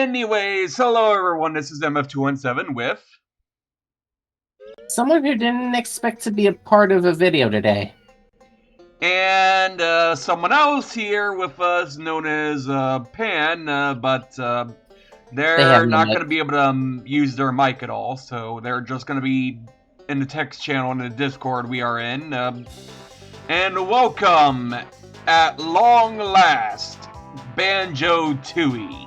Anyways, hello everyone, this is MF217 with... Someone who didn't expect to be a part of a video today. And someone else here with us known as Pan, but they're no not going mic. to be able to use their mic at all, so they're just going to be in the text channel in the Discord we are in. And welcome, at long last, Banjo-Tooie.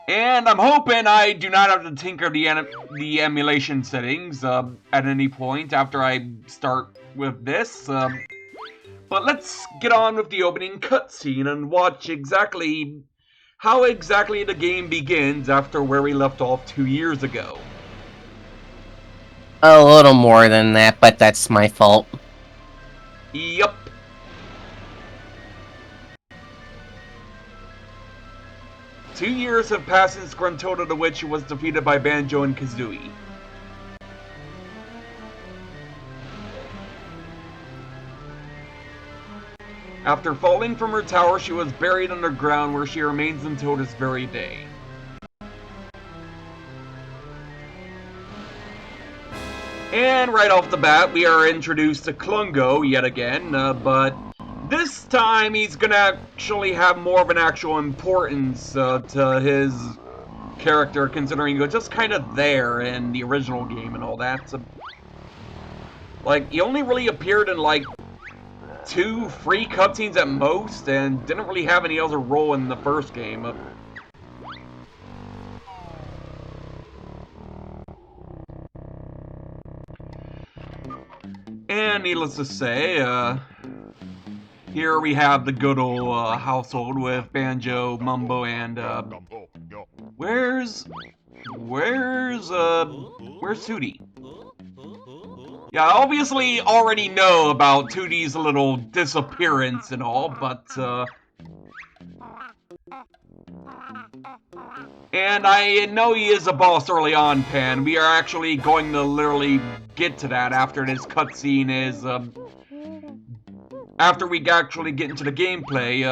And I'm hoping I do not have to tinker the emulation settings at any point after I start with this. But let's get on with the opening cutscene and watch how exactly the game begins after where we left off 2 years ago. A little more than that, but that's my fault. Yup. Two years have passed since Gruntilda the Witch was defeated by Banjo and Kazooie. After falling from her tower, she was buried underground where she remains until this very day. And right off the bat, we are introduced to Klungo yet again, but this time he's gonna actually have more of an actual importance to his character, considering he was just kind of there in the original game and all that. So, like, he only really appeared in like 2 free cutscenes at most, and didn't really have any other role in the first game. And needless to say, here we have the good old household with Banjo, Mumbo, and where's Tootie? Yeah, I obviously already know about Tootie's little disappearance and all, but and I know he is a boss early on, Pan. We are actually going to literally get to that after this cutscene is, after we actually get into the gameplay.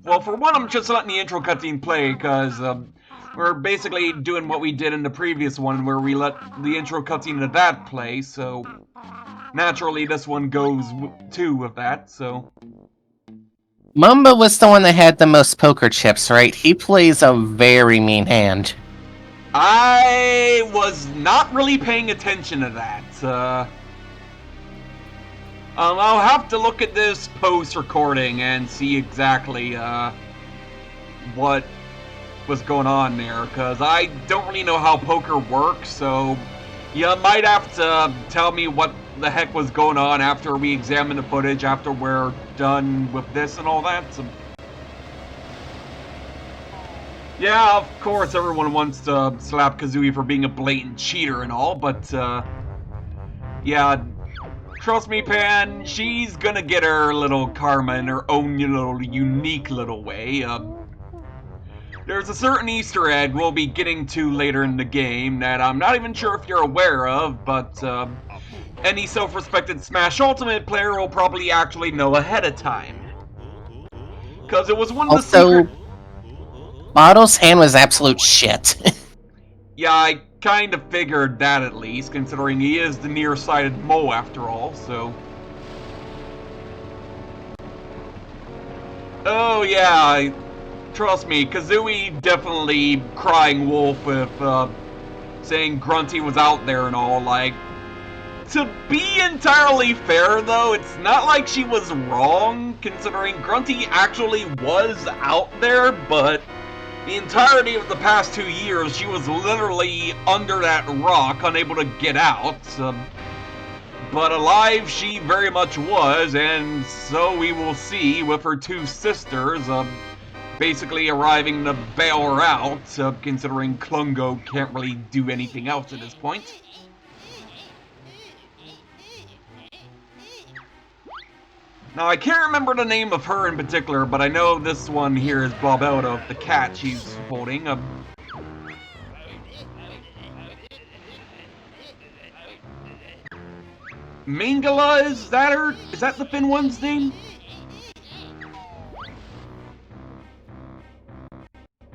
Well, for one, I'm just letting the intro cutscene play, because we're basically doing what we did in the previous one, where we let the intro cutscene of that play, so naturally this one goes too with that, so... Mumbo was the one that had the most poker chips, right? He plays a very mean hand. I was not really paying attention to that. I'll have to look at this post-recording and see exactly what was going on there, because I don't really know how poker works, so you might have to tell me what the heck was going on after we examine the footage, after we're done with this and all that. So, yeah, of course everyone wants to slap Kazooie for being a blatant cheater and all, but yeah, trust me, Pan, she's gonna get her little karma in her own little unique little way. There's a certain Easter egg we'll be getting to later in the game that I'm not even sure if you're aware of, but any self-respected Smash Ultimate player will probably actually know ahead of time. Because it was one of the secret... Bottle's hand was absolute shit. Yeah, I kind of figured that at least, considering he is the nearsighted Mo after all, so... Oh yeah, trust me, Kazooie definitely crying wolf with saying Grunty was out there and all. Like, to be entirely fair though, it's not like she was wrong, considering Grunty actually was out there, but the entirety of the past 2 years she was literally under that rock, unable to get out. But alive she very much was, and so we will see with her 2 sisters basically arriving to bail her out, considering Klungo can't really do anything else at this point. Now, I can't remember the name of her in particular, but I know this one here is Blobelda, the cat she's holding. Mangala, is that her? Is that the Finn one's name?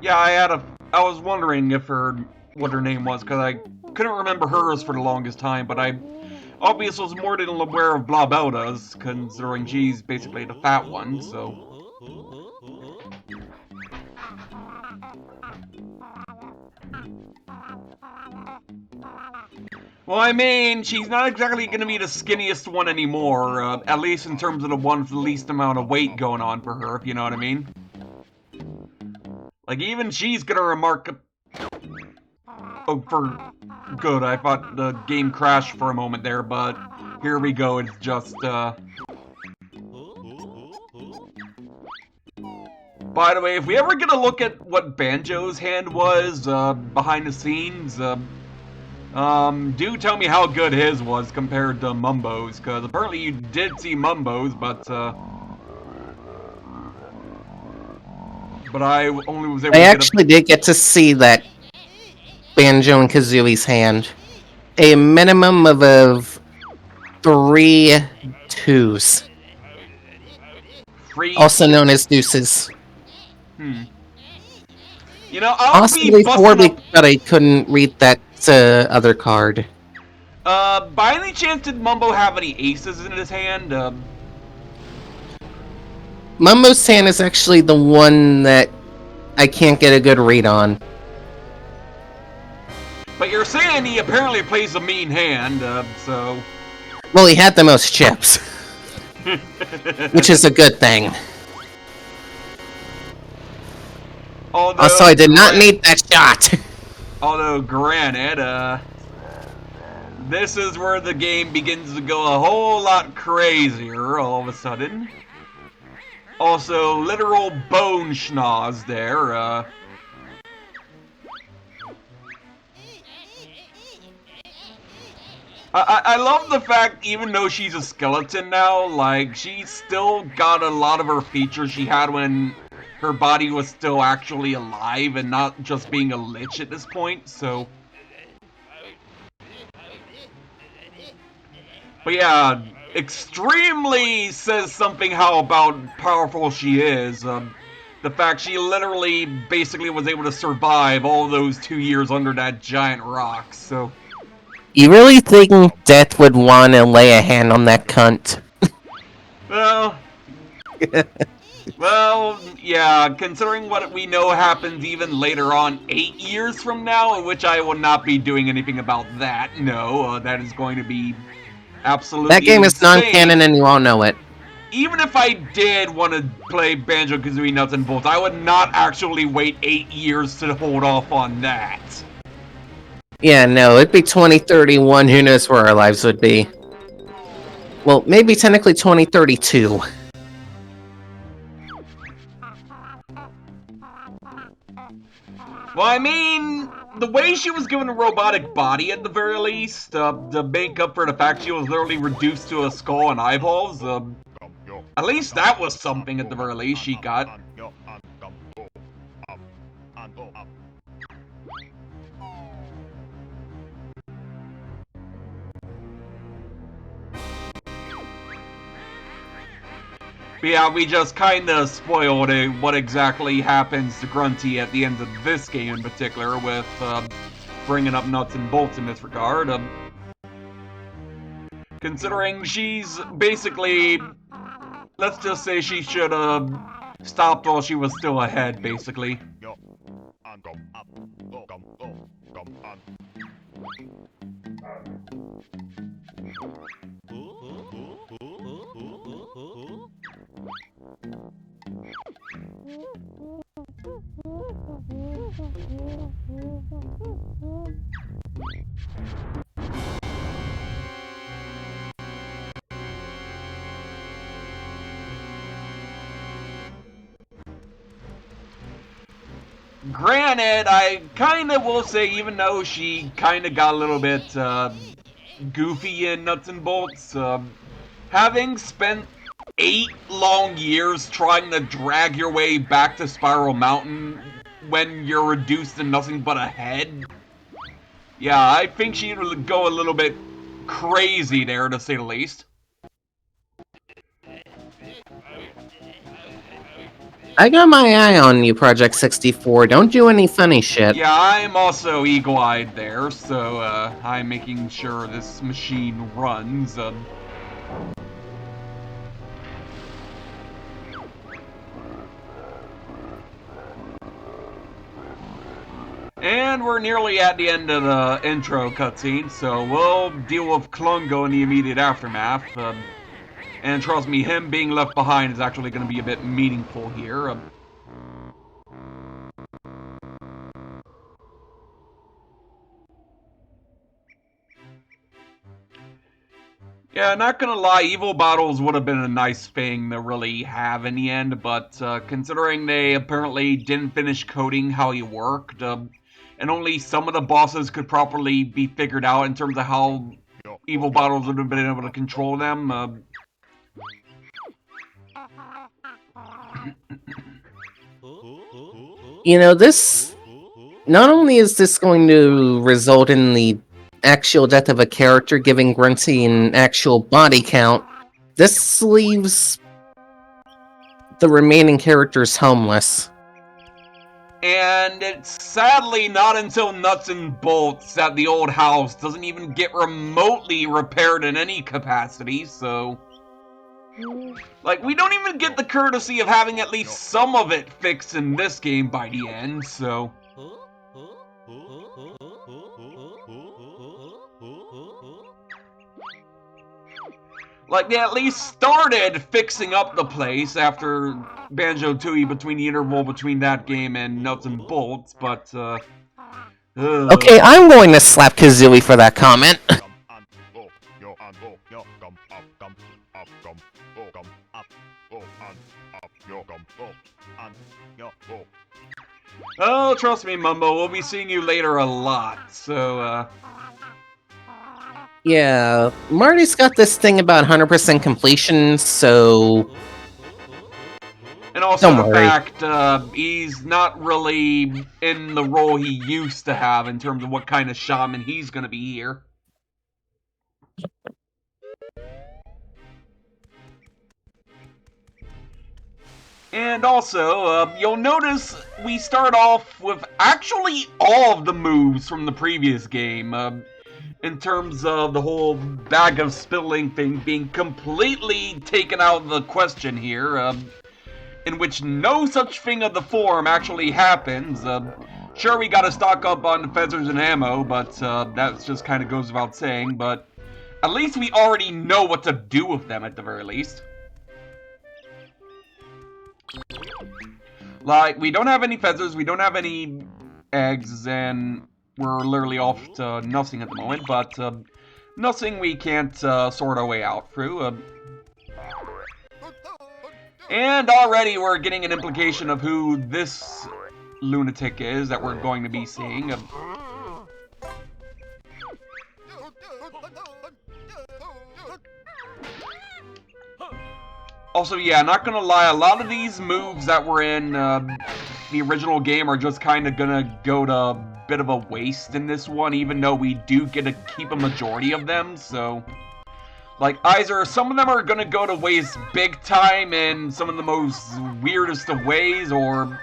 Yeah, I was wondering if what her name was, because I couldn't remember hers for the longest time, but I obviously was more than aware of Blobelda's, considering she's basically the fat one, so... Well, I mean, she's not exactly going to be the skinniest one anymore, at least in terms of the one with the least amount of weight going on for her, if you know what I mean. Like, even she's going to remark... Oh, for good, I thought the game crashed for a moment there, but here we go, it's just, By the way, if we ever get a look at what Banjo's hand was, behind the scenes, do tell me how good his was compared to Mumbo's, because apparently you did see Mumbo's, but I only was able to I actually did get to see that Banjo and Kazooie's hand. A minimum of 3 twos. Also known as deuces. You know, I'll possibly be busting up... but I couldn't read that other card. By any chance, did Mumbo have any aces in his hand? Mumbo's hand is actually the one that I can't get a good read on. But you're saying he apparently plays a mean hand, so... Well, he had the most chips. Which is a good thing. Also, I did not need that shot. Although, granted, this is where the game begins to go a whole lot crazier all of a sudden. Also, literal bone schnoz there, I love the fact, even though she's a skeleton now, like, she's still got a lot of her features she had when her body was still actually alive and not just being a lich at this point, so... But yeah, extremely says something how powerful she is. The fact she literally basically was able to survive all those 2 years under that giant rock, so... You really think Death would want to lay a hand on that cunt? Well... Well, yeah, considering what we know happens even later on, 8 years from now, which I will not be doing anything about that, no, that is going to be absolutely That game is insane. non-canon and you all know it. Even if I did want to play Banjo-Kazooie Nuts and Bolts, I would not actually wait 8 years to hold off on that. Yeah, no, it'd be 2031, who knows where our lives would be. Well, maybe technically 2032. Well, I mean, the way she was given a robotic body at the very least, to make up for the fact she was literally reduced to a skull and eyeballs, at least that was something at the very least she got. But yeah, we just kinda spoiled what exactly happens to Grunty at the end of this game in particular, with bringing up Nuts and Bolts in this regard. Considering she's basically, let's just say she should have stopped while she was still ahead, basically. Granted, I kinda will say, even though she kinda got a little bit goofy in Nuts and Bolts, having spent 8 long years trying to drag your way back to Spiral Mountain when you're reduced to nothing but a head, yeah, I think she would go a little bit crazy there, to say the least. I got my eye on you, Project 64. Don't do any funny shit. Yeah, I'm also eagle-eyed there, so I'm making sure this machine runs. And we're nearly at the end of the intro cutscene, so we'll deal with Klungo in the immediate aftermath. And trust me, him being left behind is actually going to be a bit meaningful here. Yeah, not gonna lie, Evil Battles would have been a nice thing to really have in the end, but considering they apparently didn't finish coding how he worked, and only some of the bosses could properly be figured out in terms of how Evil Battles would have been able to control them, You know, this... Not only is this going to result in the actual death of a character, giving Grunty an actual body count, this leaves the remaining characters homeless. And it's sadly not until Nuts and Bolts that the old house doesn't even get remotely repaired in any capacity, so... Like, we don't even get the courtesy of having at least some of it fixed in this game by the end, so... Like, they at least started fixing up the place after Banjo-Tooie between the interval between that game and Nuts and Bolts, but, Okay, I'm going to slap Kazooie for that comment. Oh, trust me, Mumbo, we'll be seeing you later a lot, so, Yeah, Marty's got this thing about 100% completion, so... And also Don't the worry. fact, he's not really in the role he used to have in terms of what kind of shaman he's gonna be here. And also, you'll notice we start off with actually all of the moves from the previous game, in terms of the whole bag of spilling thing being completely taken out of the question here, in which no such thing of the form actually happens. Sure, we gotta stock up on the feathers and ammo, but that just kind of goes without saying, but at least we already know what to do with them at the very least. Like, we don't have any feathers, we don't have any eggs, and we're literally off to nothing at the moment, but nothing we can't sort our way out through. And already we're getting an implication of who this lunatic is that we're going to be seeing. Also, yeah, not gonna lie, a lot of these moves that were in the original game are just kind of gonna go to a bit of a waste in this one, even though we do get to keep a majority of them, so... Like, either some of them are gonna go to waste big time in some of the most weirdest of ways, or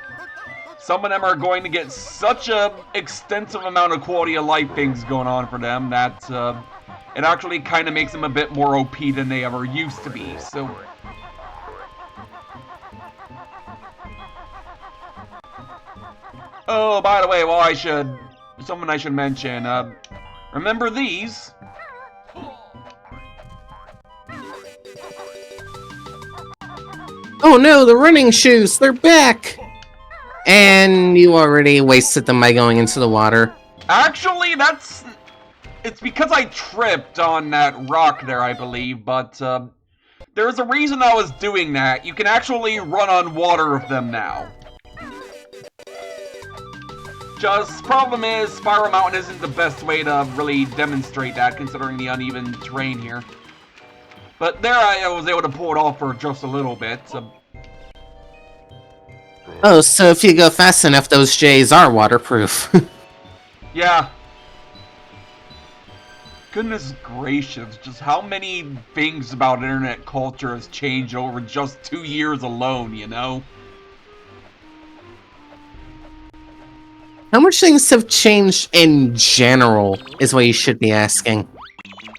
some of them are going to get such a extensive amount of quality of life things going on for them that it actually kind of makes them a bit more OP than they ever used to be, so... Oh, by the way, well, something I should mention, remember these? Oh no, the running shoes, they're back! And you already wasted them by going into the water. Actually, it's because I tripped on that rock there, I believe, but, there's a reason I was doing that. You can actually run on water with them now. Just, problem is, Spiral Mountain isn't the best way to really demonstrate that, considering the uneven terrain here. But there I was able to pull it off for just a little bit. Oh, so if you go fast enough, those J's are waterproof. Yeah. Goodness gracious, just how many things about internet culture has changed over just 2 years alone, you know? How much things have changed in general is what you should be asking.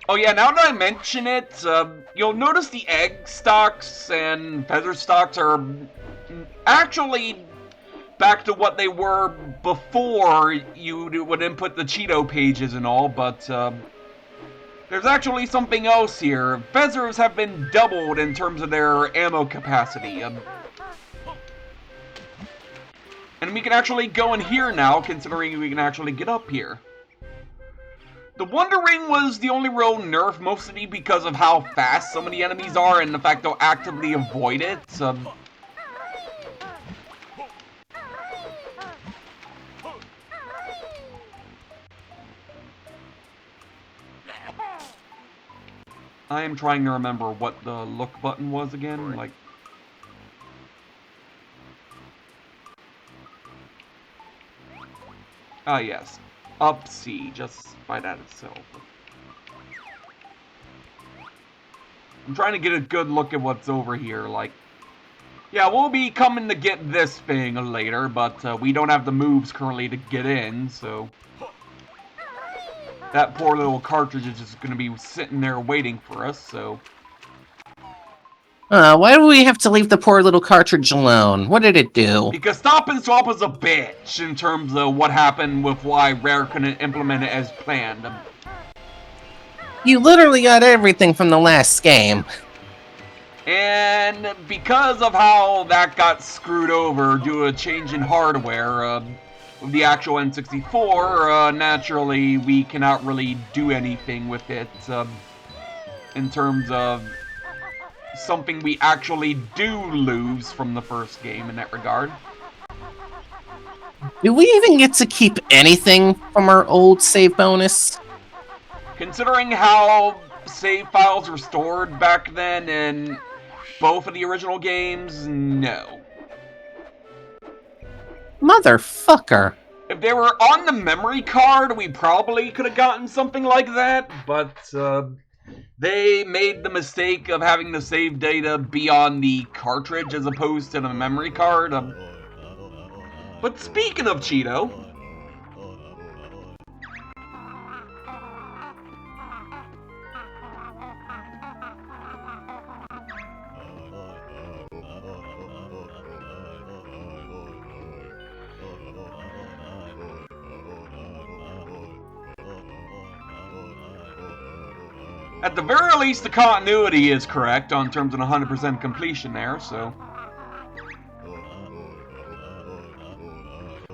Oh yeah, now that I mention it, you'll notice the egg stocks and feather stocks are actually back to what they were before you would input the Cheeto pages and all, but there's actually something else here. Feathers have been doubled in terms of their ammo capacity. And we can actually go in here now, considering we can actually get up here. The Wonder Ring was the only real nerf, mostly because of how fast some of the enemies are and the fact they'll actively avoid it. I am trying to remember what the look button was again, like... Ah, yes. Up C, just by that itself. I'm trying to get a good look at what's over here, like... Yeah, we'll be coming to get this thing later, but we don't have the moves currently to get in, so... That poor little cartridge is just gonna be sitting there waiting for us, so... Why do we have to leave the poor little cartridge alone? What did it do? Because Stop and Swap is a bitch in terms of what happened with why Rare couldn't implement it as planned. You literally got everything from the last game. And because of how that got screwed over due to a change in hardware, with the actual N64, naturally we cannot really do anything with it in terms of something we actually do lose from the first game in that regard. Do we even get to keep anything from our old save bonus? Considering how save files were stored back then in both of the original games, no. Motherfucker. If they were on the memory card, we probably could have gotten something like that, but they made the mistake of having the save data be on the cartridge as opposed to the memory card. But speaking of Cheeto... At the very least, the continuity is correct on terms of 100% completion there, so...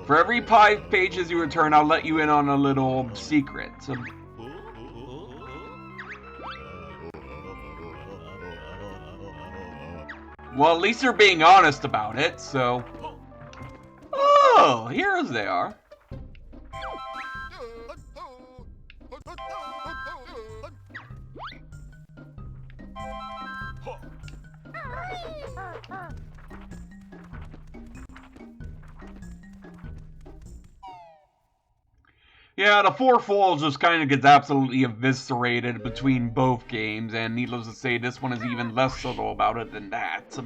For every 5 pages you return, I'll let you in on a little secret. So... Well, at least you're being honest about it, so... Oh, here they are. Yeah, the Four Falls just kind of gets absolutely eviscerated between both games, and needless to say, this one is even less subtle about it than that.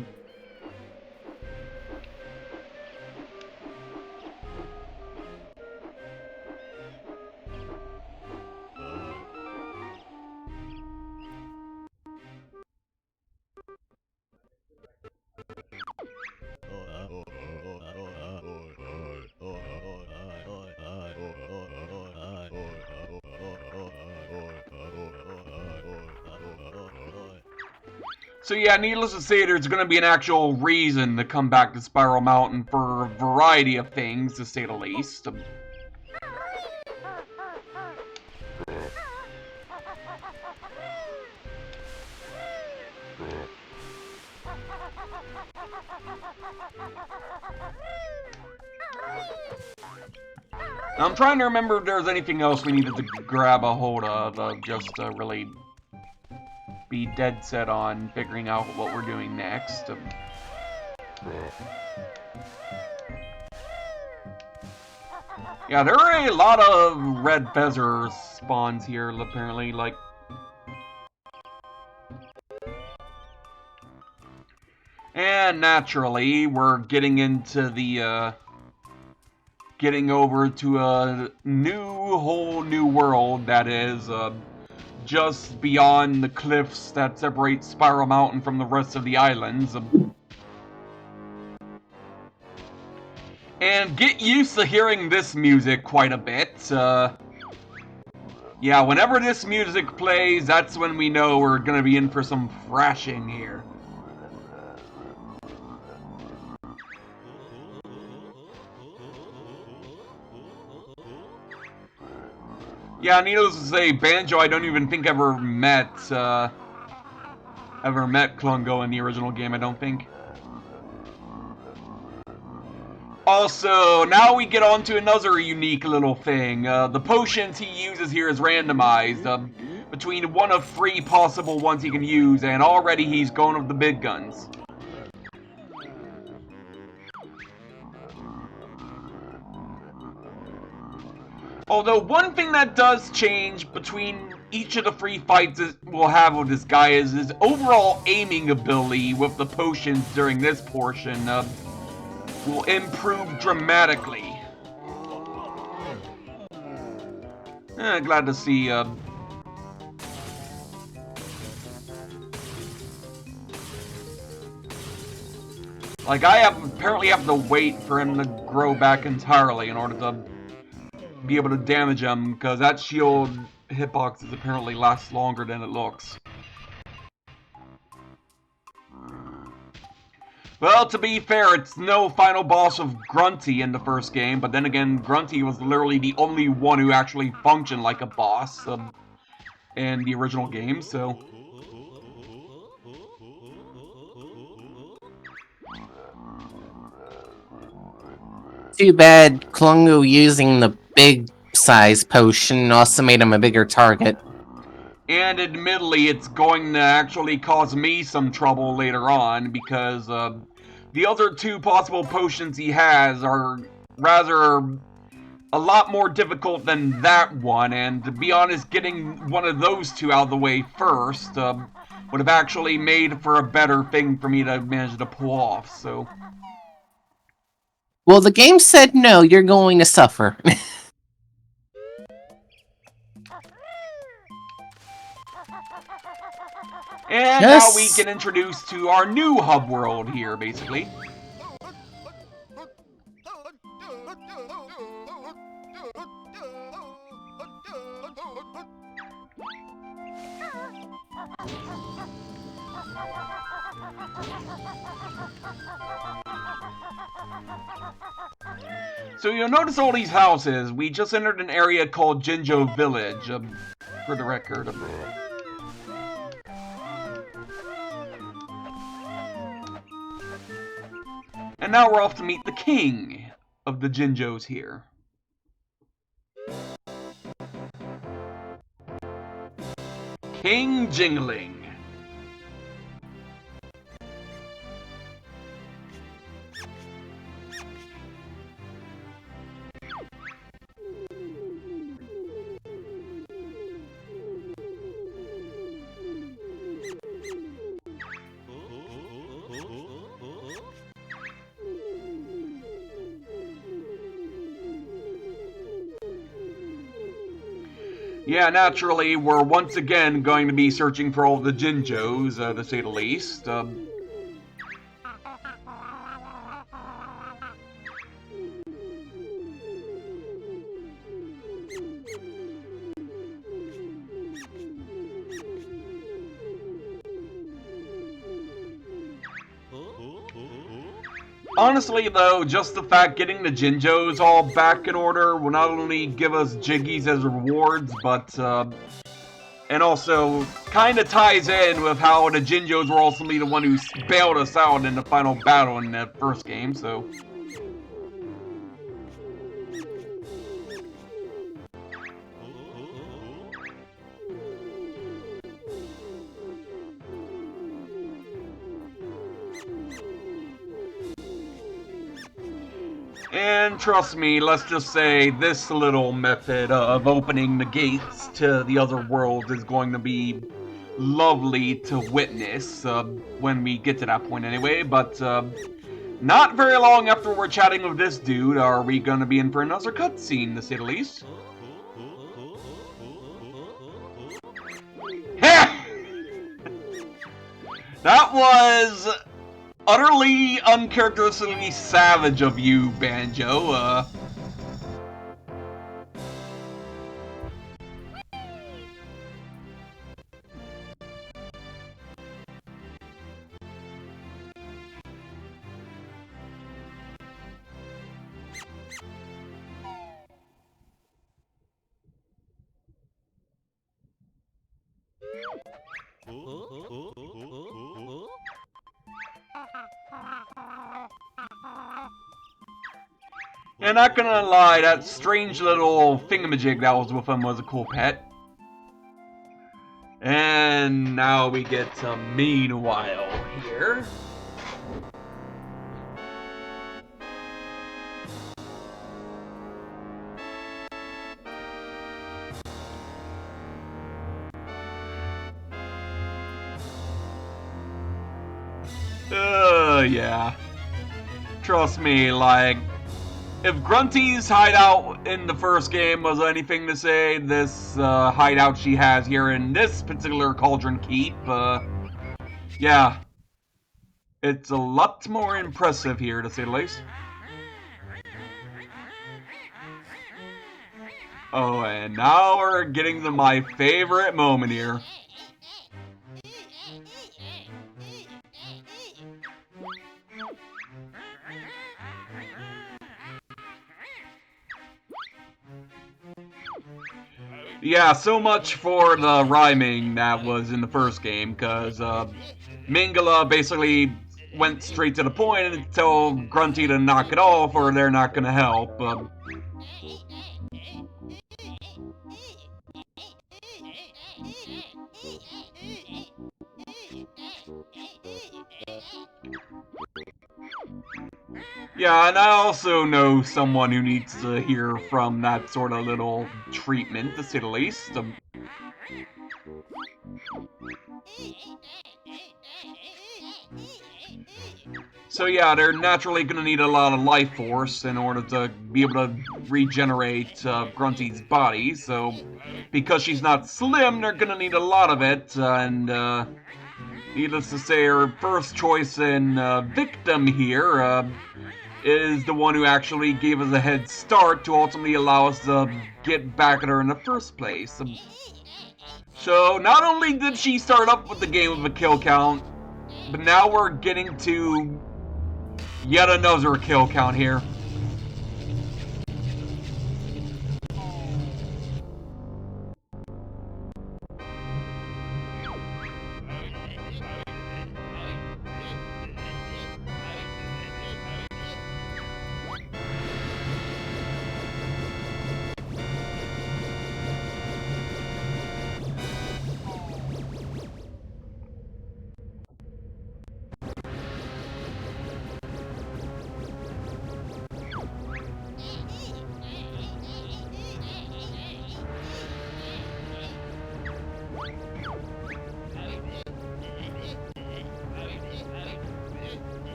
So yeah, needless to say, there's going to be an actual reason to come back to Spiral Mountain for a variety of things, to say the least. I'm trying to remember if there's anything else we needed to grab a hold of, just to really be dead set on figuring out what we're doing next. Yeah, there are a lot of red feather spawns here, apparently, like... And naturally, we're getting into the, getting over to a whole new world that is just beyond the cliffs that separate Spiral Mountain from the rest of the islands. And get used to hearing this music quite a bit. Yeah, whenever this music plays, that's when we know we're gonna be in for some thrashing here. Yeah, needless to say, Banjo I don't even think ever met Klungo in the original game, I don't think. Also, now we get on to another unique little thing. The potions he uses here is randomized between one of 3 possible ones he can use, and already he's going with the big guns. Although one thing that does change between each of the 3 fights we'll have with this guy is his overall aiming ability with the potions during this portion will improve dramatically. Glad to see like I apparently have to wait for him to grow back entirely in order to be able to damage him, because that shield hitboxes apparently lasts longer than it looks. Well, to be fair, it's no final boss of Grunty in the first game, but then again, Grunty was literally the only one who actually functioned like a boss in the original game, so... Too bad Klungo using the big size potion also made him a bigger target. And admittedly, it's going to actually cause me some trouble later on, because the other 2 possible potions he has are rather a lot more difficult than that one, and to be honest, getting one of those 2 out of the way first would have actually made for a better thing for me to manage to pull off, so... Well, the game said no, you're going to suffer. And now we get introduced to our new hub world here, basically. So you'll notice all these houses. We just entered an area called Jinjo Village, for the record. And now we're off to meet the king of the Jinjos here. King Jingling. Yeah, naturally, we're once again going to be searching for all the Jinjos, to say the least. Honestly, though, just the fact getting the Jinjos all back in order will not only give us Jiggies as rewards, but, and also kind of ties in with how the Jinjos were ultimately the one who bailed us out in the final battle in that first game, so... And trust me, let's just say this little method of opening the gates to the other world is going to be lovely to witness when we get to that point anyway, but not very long after we're chatting with this dude are we gonna be in for another cutscene, to say the least. That was utterly uncharacteristically savage of you, Banjo. And not gonna lie, that strange little thingamajig that was with him was a cool pet. And now we get to Meanwhile here. Yeah. Trust me, like, if Grunty's hideout in the first game was anything to say, this hideout she has here in this particular Cauldron Keep, yeah. It's a lot more impressive here, to say the least. Oh, and now we're getting to my favorite moment here. Yeah, so much for the rhyming that was in the first game, because Mingala basically went straight to the point and told Grunty to knock it off or they're not gonna help. Yeah, and I also know someone who needs to hear from that sort of little treatment, to say the least. So yeah, they're naturally going to need a lot of life force in order to be able to regenerate Grunty's body, so because she's not slim, they're going to need a lot of it, and needless to say, her first choice in victim here is the one who actually gave us a head start to ultimately allow us to get back at her in the first place. So not only did she start up with the game with a kill count, but now we're getting to yet another kill count here.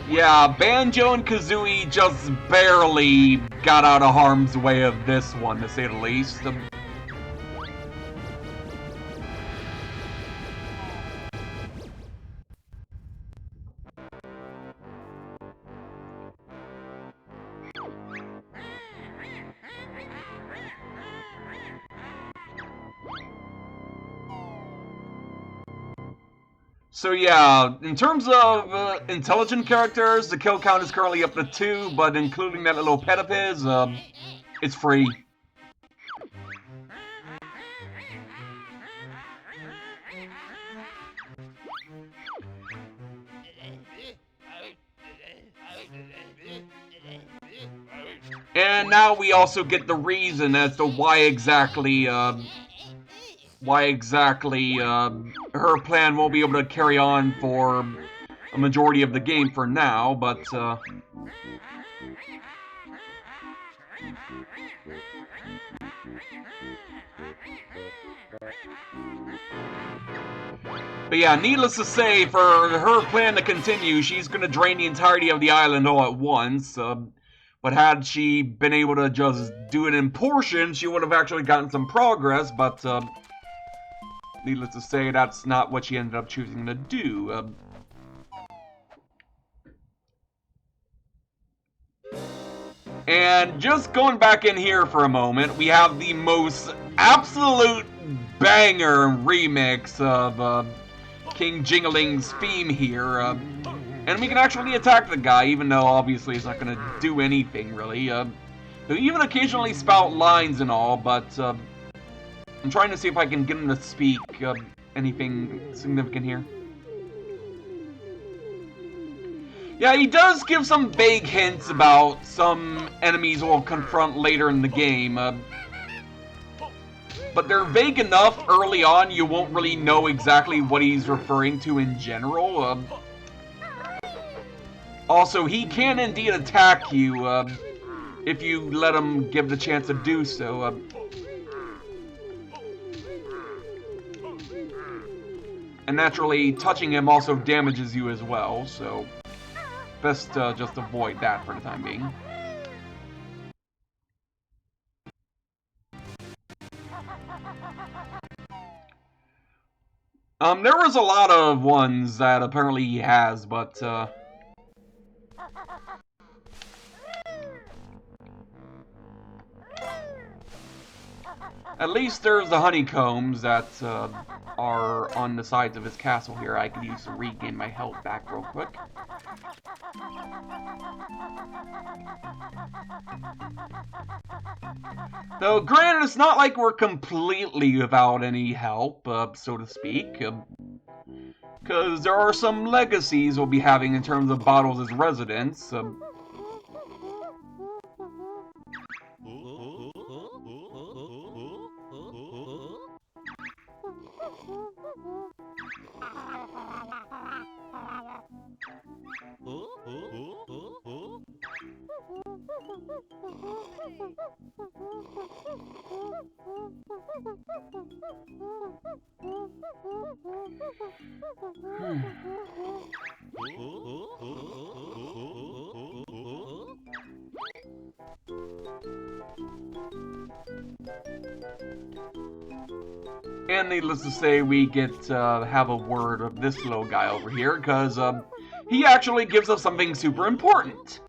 Yeah, Banjo and Kazooie just barely got out of harm's way of this one, to say the least. So yeah, in terms of intelligent characters, the kill count is currently up to 2, but including that little pet of his, it's free. And now we also get the reason as to why exactly her plan won't be able to carry on for a majority of the game for now, but But yeah, needless to say, for her plan to continue, she's going to drain the entirety of the island all at once. But had she been able to just do it in portions, she would have actually gotten some progress, but needless to say, that's not what she ended up choosing to do. And just going back in here for a moment, we have the most absolute banger remix of King Jingling's theme here. And we can actually attack the guy, even though obviously he's not going to do anything, really. He'll even occasionally spout lines and all, but I'm trying to see if I can get him to speak anything significant here. Yeah, he does give some vague hints about some enemies we'll confront later in the game. But they're vague enough early on, you won't really know exactly what he's referring to in general. Also, he can indeed attack you if you let him give the chance to do so. And naturally, touching him also damages you as well, so best just avoid that for the time being. There was a lot of ones that apparently he has, but at least there's the honeycombs that are on the sides of his castle here. I could use to regain my health back real quick. Though, granted, it's not like we're completely without any help, so to speak. Because there are some legacies we'll be having in terms of Bottles' residence. And needless to say, we get to have a word of this little guy over here, because he actually gives us something super important.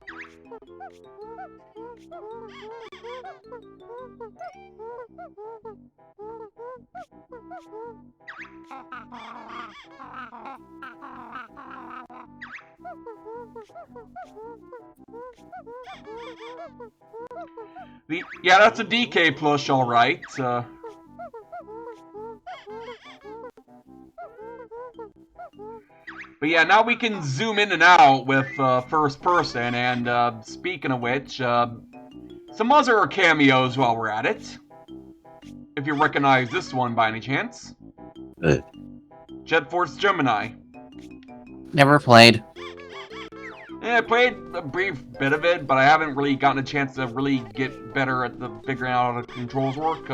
Yeah, that's a DK plush, alright. But yeah, now we can zoom in and out with first person, and speaking of which, some other cameos while we're at it. If you recognize this one by any chance. Jet Force Gemini. Never played. Yeah, I played a brief bit of it, but I haven't really gotten a chance to really get better at figuring out how the controls work.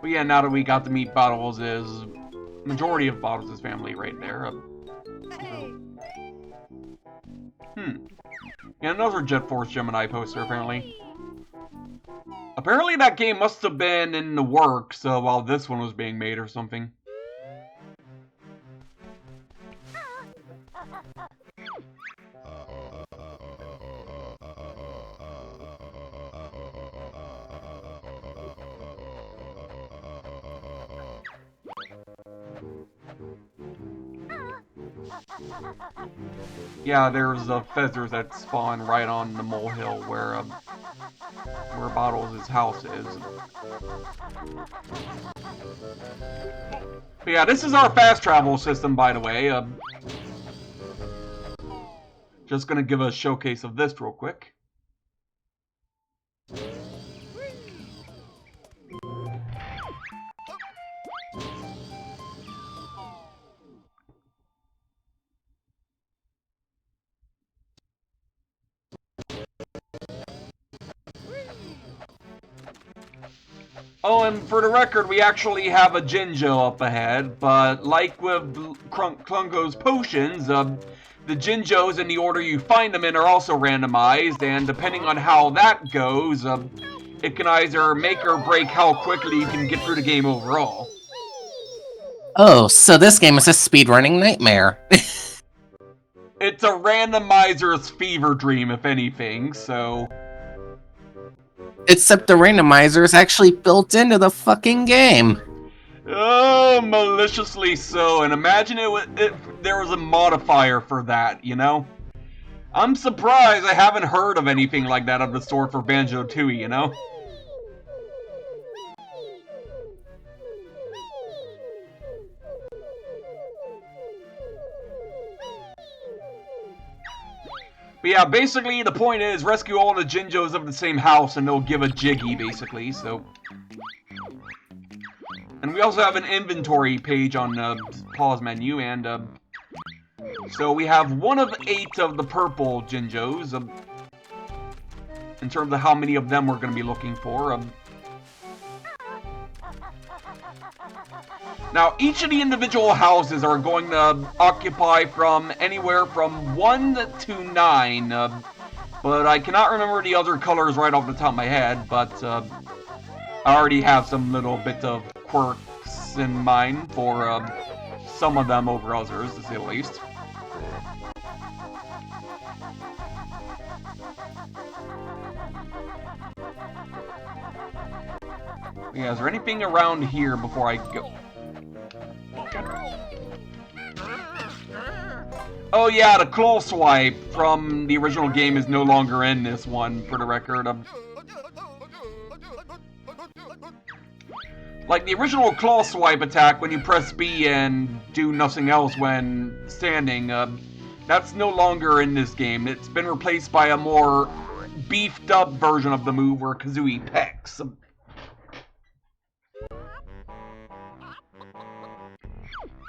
But yeah, now that we got to meet Bottles' majority of Bottles' family right there. Yeah, another Jet Force Gemini poster, apparently. Apparently that game must have been in the works while this one was being made or something. Yeah, there's feathers that spawn right on the molehill where Bottles' house is. But yeah, this is our fast travel system, by the way. Just gonna give a showcase of this real quick. Oh, and for the record, we actually have a Jinjo up ahead, but like with Klungo's potions, the Jinjos in the order you find them in are also randomized, and depending on how that goes, it can either make or break how quickly you can get through the game overall. Oh, so this game is a speedrunning nightmare. It's a randomizer's fever dream, if anything, so... Except the randomizer is actually built into the fucking game. Oh, maliciously so, and imagine if there was a modifier for that, you know? I'm surprised I haven't heard of anything like that of the sort for Banjo-Tooie, you know? But yeah, basically the point is rescue all the Jinjos of the same house and they'll give a jiggy, basically, so... And we also have an inventory page on the pause menu, and so we have 1 of 8 of the purple Jinjos, in terms of how many of them we're going to be looking for. Now, each of the individual houses are going to occupy from anywhere from 1 to 9, but I cannot remember the other colors right off the top of my head, but I already have some little bit of quirks in mind for some of them over others, to say the least. Yeah, is there anything around here before I go? Oh yeah, the claw swipe from the original game is no longer in this one, for the record. Like the original claw swipe attack when you press B and do nothing else when standing, that's no longer in this game. It's been replaced by a more beefed up version of the move where Kazooie pecks.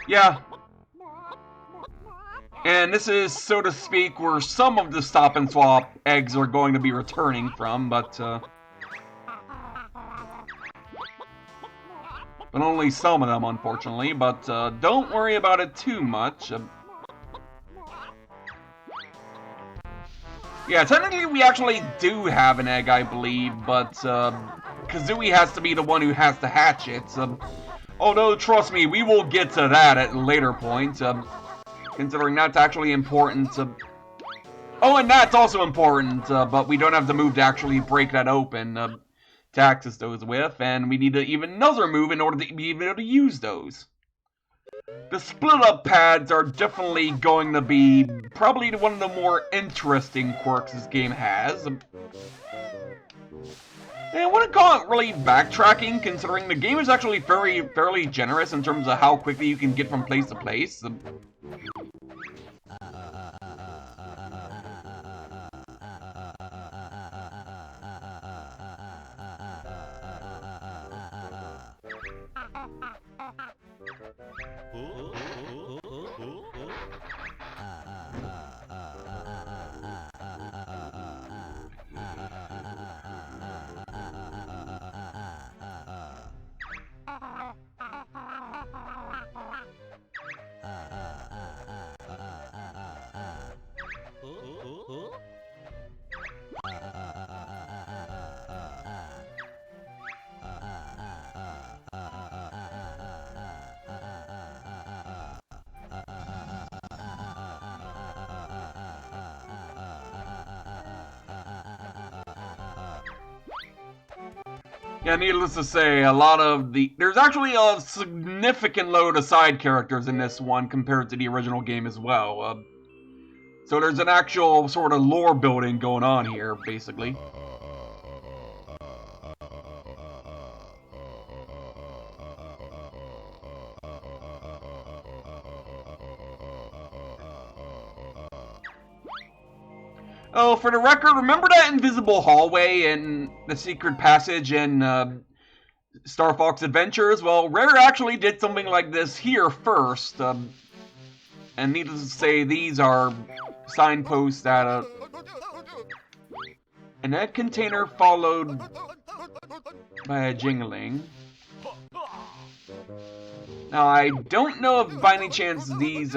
Yeah. And this is, so to speak, where some of the Stop and Swap eggs are going to be returning from, but only some of them, unfortunately, but don't worry about it too much. Yeah, technically we actually do have an egg, I believe, but Kazooie has to be the one who has to hatch it. Although, trust me, we will get to that at a later point, considering that's actually important. Oh, and that's also important, but we don't have the move to actually break that open to access those with, and we need even another move in order to be able to use those. The split-up pads are definitely going to be probably one of the more interesting quirks this game has. And I wouldn't call it really backtracking, considering the game is actually fairly generous in terms of how quickly you can get from place to place. Yeah, needless to say, there's actually a significant load of side characters in this one compared to the original game as well. So there's an actual sort of lore building going on here, basically. Oh, for the record, remember that invisible hallway in the secret passage in Star Fox Adventures? Well, Rare actually did something like this here first. And needless to say, these are signposts at an egg container followed by a jingling. Now, I don't know if by any chance these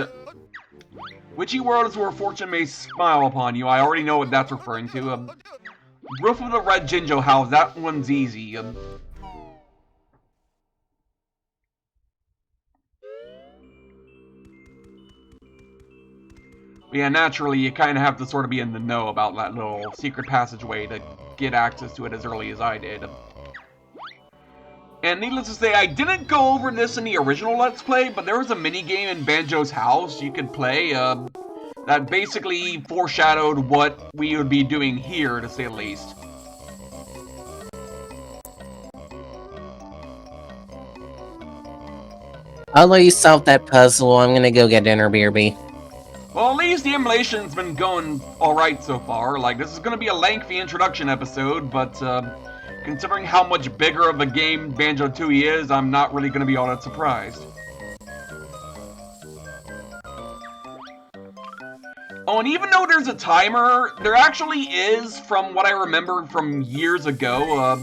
witchy worlds where fortune may smile upon you. I already know what that's referring to. Roof of the Red Jinjo House, that one's easy. Yeah, naturally, you kind of have to sort of be in the know about that little secret passageway to get access to it as early as I did. And needless to say, I didn't go over this in the original Let's Play, but there was a mini-game in Banjo's house you could play that basically foreshadowed what we would be doing here, to say the least. I'll let you solve that puzzle. I'm gonna go get dinner, BRB. Well, at least the emulation's been going alright so far. Like, this is gonna be a lengthy introduction episode, but considering how much bigger of a game Banjo-Tooie is, I'm not really gonna be all that surprised. Oh, and even though there's a timer, there actually is, from what I remember from years ago,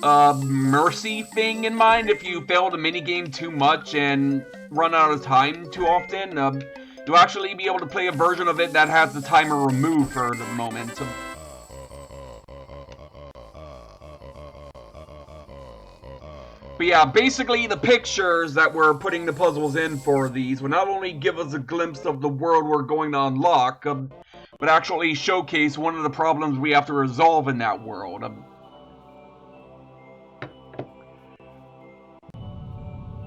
a mercy thing in mind if you fail the minigame too much and run out of time too often. You'll actually be able to play a version of it that has the timer removed for the moment. But yeah, basically the pictures that we're putting the puzzles in for these will not only give us a glimpse of the world we're going to unlock, but actually showcase one of the problems we have to resolve in that world.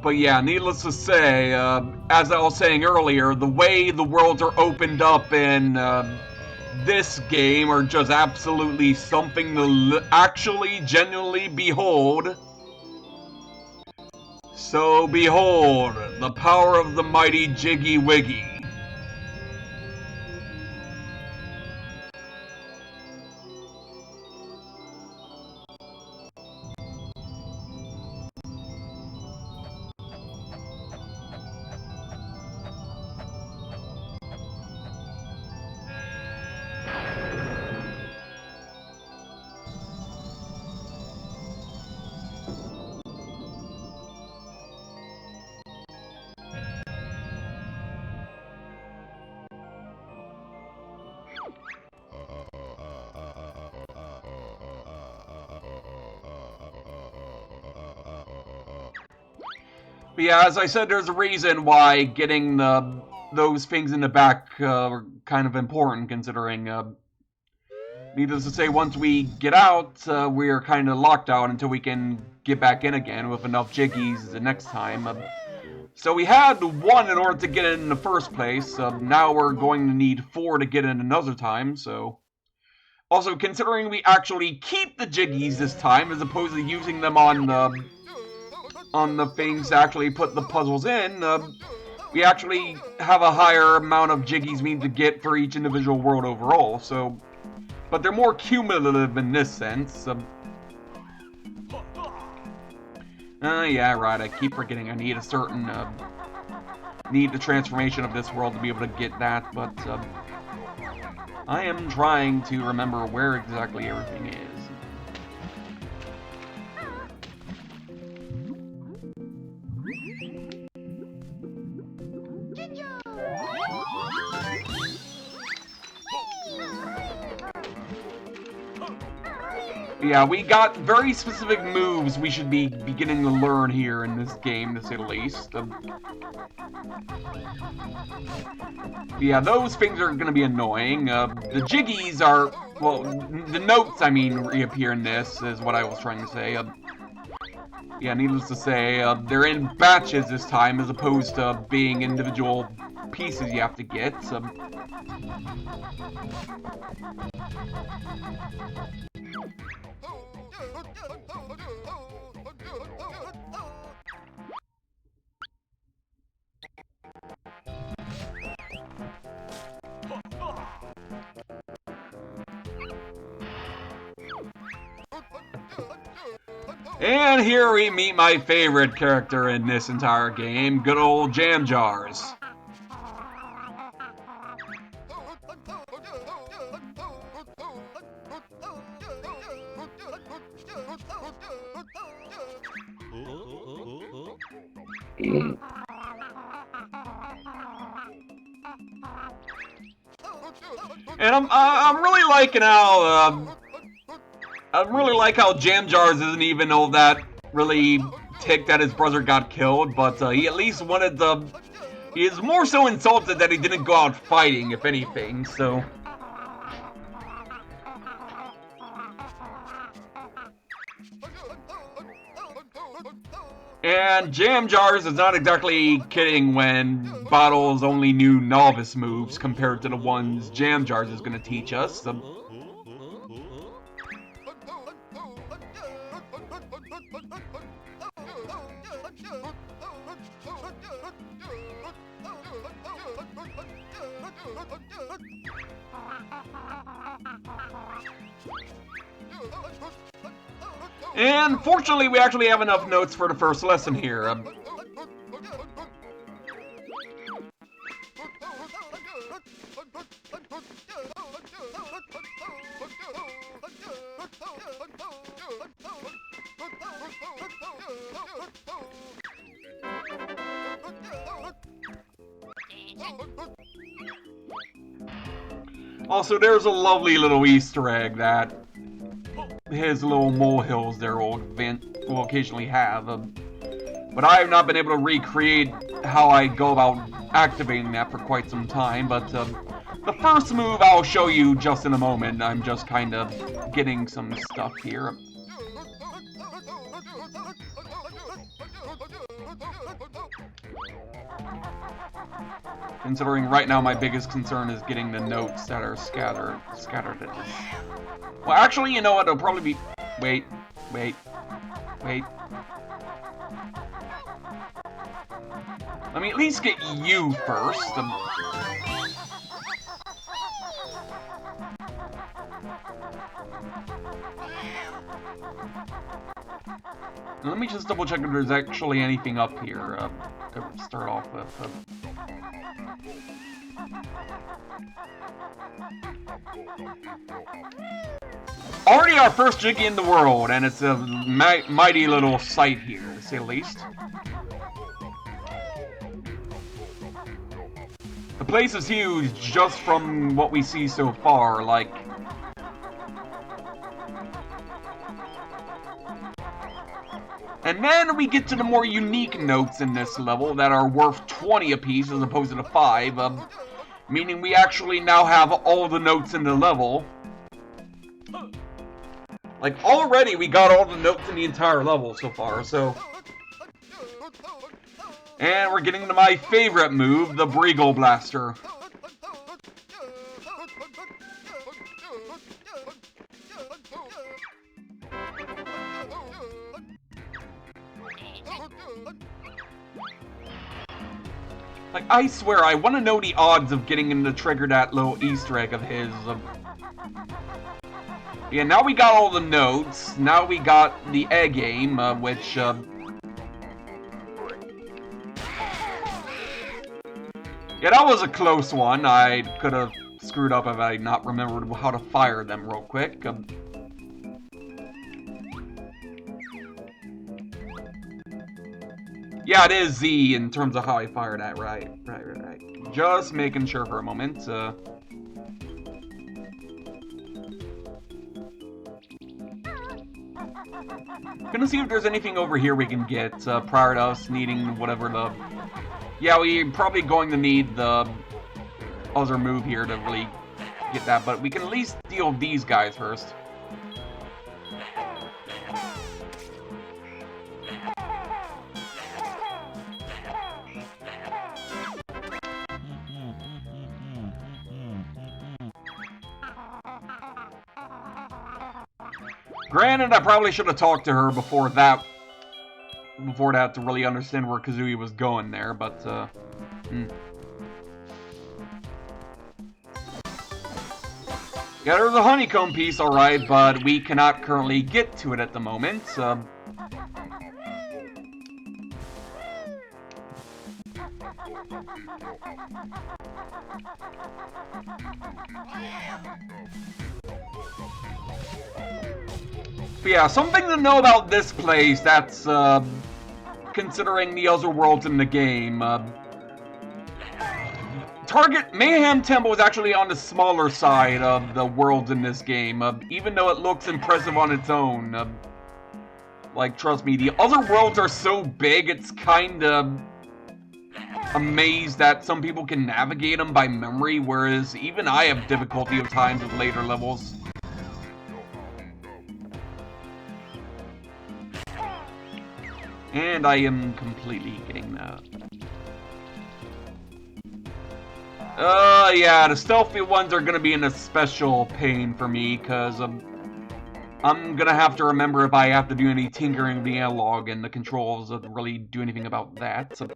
But yeah, needless to say, as I was saying earlier, the way the worlds are opened up in this game are just absolutely something to actually genuinely behold. So behold, the power of the mighty Jiggy Wiggy. But yeah, as I said, there's a reason why getting those things in the back are kind of important, considering, needless to say, once we get out, we're kind of locked out until we can get back in again with enough jiggies the next time. So we had 1 in order to get in the first place, now we're going to need 4 to get in another time, so... Also, considering we actually keep the jiggies this time, as opposed to using them on the things to actually put the puzzles in, we actually have a higher amount of jiggies we need to get for each individual world overall, so... But they're more cumulative in this sense. Yeah, right, I keep forgetting I need a certain, need the transformation of this world to be able to get that, but, I am trying to remember where exactly everything is. Yeah, we got very specific moves we should be beginning to learn here in this game, to say the least. Yeah, those things are going to be annoying. The jiggies are, well, the notes, I mean, reappear in this, is what I was trying to say. Yeah, needless to say, they're in batches this time, as opposed to being individual pieces you have to get. And here we meet my favorite character in this entire game, good old Jam Jars. And I'm really liking how I really like how Jam Jars isn't even all that really ticked that his brother got killed, but he at least wanted to. He is more so insulted that he didn't go out fighting, if anything. So. And Jam Jars is not exactly kidding when Bottles only knew novice moves compared to the ones Jam Jars is going to teach us. And fortunately, we actually have enough notes for the first lesson here. Also, there's a lovely little Easter egg that his little molehills there will occasionally have. But I have not been able to recreate how I go about activating that for quite some time. But the first move I'll show you just in a moment. I'm just kind of getting some stuff here. Considering right now my biggest concern is getting the notes that are scattered at this. Well, actually, you know what? It'll probably be. Wait. Let me at least get you first. Let me just double check if there's actually anything up here to start off with. Already our first Jiggy in the world, and it's a mighty little sight here, to say the least. The place is huge, just from what we see so far, like... And then we get to the more unique notes in this level that are worth 20 apiece as opposed to the 5, meaning we actually now have all the notes in the level. Like, already we got all the notes in the entire level so far, so... And we're getting to my favorite move, the Breagle Blaster. Like, I swear, I want to know the odds of getting him to trigger that little Easter egg of his. Yeah, now we got all the notes. Now we got the egg aim, which, yeah, that was a close one. I could have screwed up if I not remembered how to fire them real quick. Yeah, it is Z in terms of how I fire that. Right. Just making sure for a moment. Gonna see if there's anything over here we can get prior to us needing whatever the... Yeah, we're probably going to need the other move here to really get that, but we can at least deal with these guys first. Granted, I probably should have talked to her before that to really understand where Kazooie was going there, but, Yeah, there's a honeycomb piece, alright, but we cannot currently get to it at the moment. But yeah, something to know about this place that's, considering the other worlds in the game. Target Mayhem Temple is actually on the smaller side of the worlds in this game, even though it looks impressive on its own. Like, trust me, the other worlds are so big, it's kinda amazed that some people can navigate them by memory, whereas even I have difficulty at times with later levels. And I am completely getting that. Yeah, the stealthy ones are gonna be in a special pain for me, because I'm gonna have to remember if I have to do any tinkering with the analog and the controls to really do anything about that. So.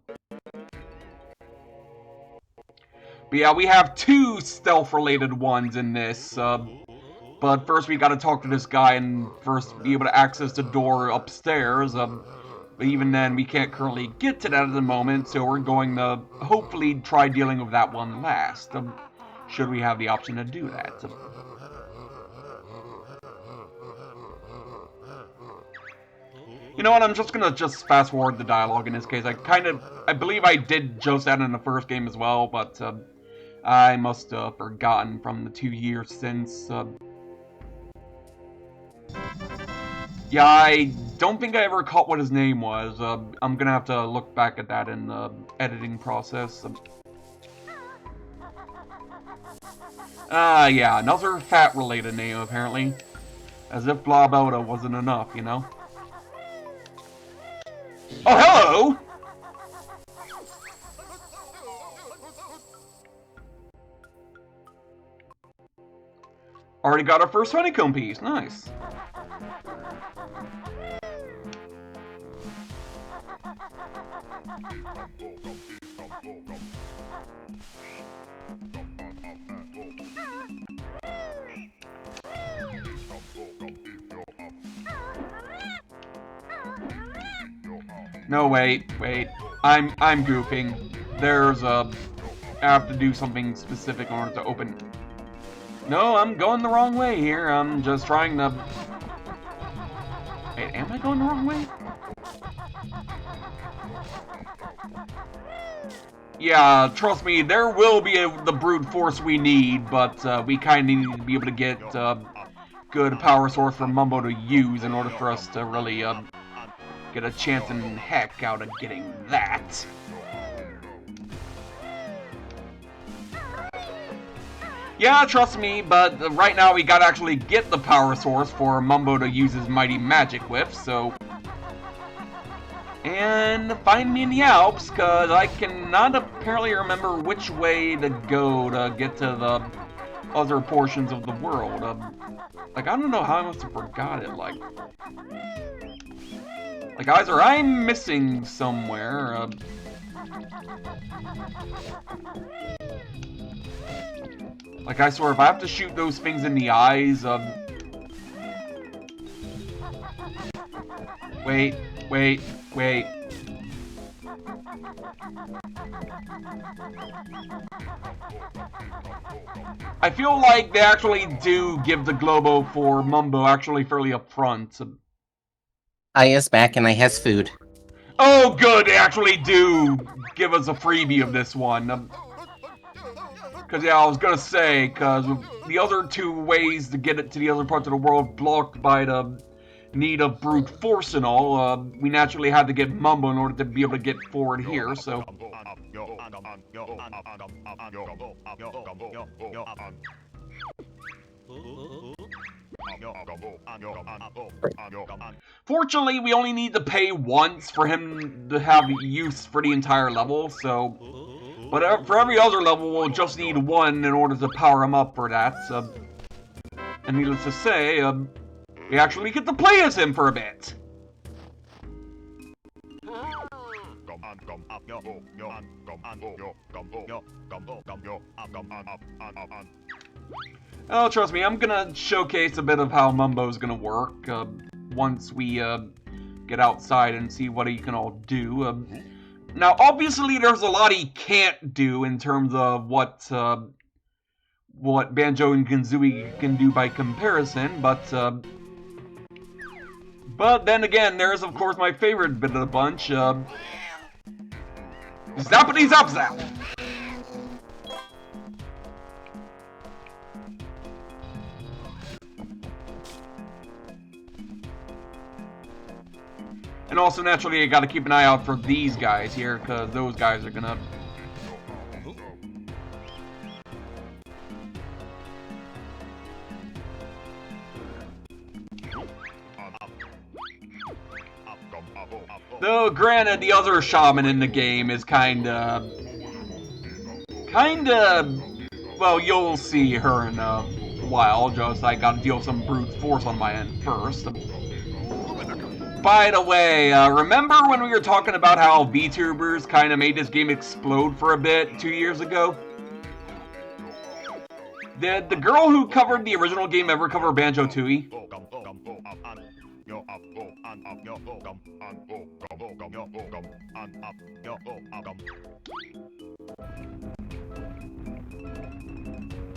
But yeah, we have 2 stealth-related ones in this, but first we gotta talk to this guy and first be able to access the door upstairs. But even then, we can't currently get to that at the moment, so we're going to hopefully try dealing with that one last, should we have the option to do that. You know what, I'm just gonna fast forward the dialogue in this case. I believe I did just that in the first game as well, but I must have forgotten from the 2 years since. Yeah, I don't think I ever caught what his name was. I'm gonna have to look back at that in the editing process. Yeah, another fat-related name, apparently. As if Blobota wasn't enough, you know? Oh, hello! Already got our first honeycomb piece, nice. No, wait. I'm goofing. There's I have to do something specific in order to open. No, I'm going the wrong way here. I'm just trying to... Wait, am I going the wrong way? Yeah, trust me, there will be the brute force we need, but we kind of need to be able to get good power source for Mumbo to use in order for us to really get a chance in heck out of getting that. Yeah, trust me, but right now we gotta actually get the power source for Mumbo to use his mighty magic whip, so... And find me in the Alps, cause I cannot apparently remember which way to go to get to the other portions of the world. Like, I don't know how I must have forgot it, like, either I'm missing somewhere, like, I swear, if I have to shoot those things in the eyes, Wait. I feel like they actually do give the Globo for Mumbo actually fairly upfront. I is back and I has food. Oh, good, they actually do give us a freebie of this one. Because, yeah, I was gonna say, because the other 2 ways to get it to the other parts of the world blocked by the need of brute force and all, we naturally had to get Mumbo in order to be able to get forward here, so... Fortunately, we only need to pay once for him to have use for the entire level, so... But for every other level, we'll just need one in order to power him up for that, so... And needless to say, we actually get to play as him for a bit. Oh, trust me, I'm gonna showcase a bit of how Mumbo's gonna work once we get outside and see what he can all do. Now, obviously, there's a lot he can't do in terms of what Banjo and Kazooie can do by comparison, but then again, there's of course my favorite bit of the bunch, Zappity Zap Zap! And also, naturally, I gotta keep an eye out for these guys here, because those guys are gonna... Though, granted, the other shaman in the game is kinda... Well, you'll see her in a while, just I gotta deal with some brute force on my end first. By the way, remember when we were talking about how VTubers kinda made this game explode for a bit 2 years ago? Did the girl who covered the original game ever cover Banjo-Tooie?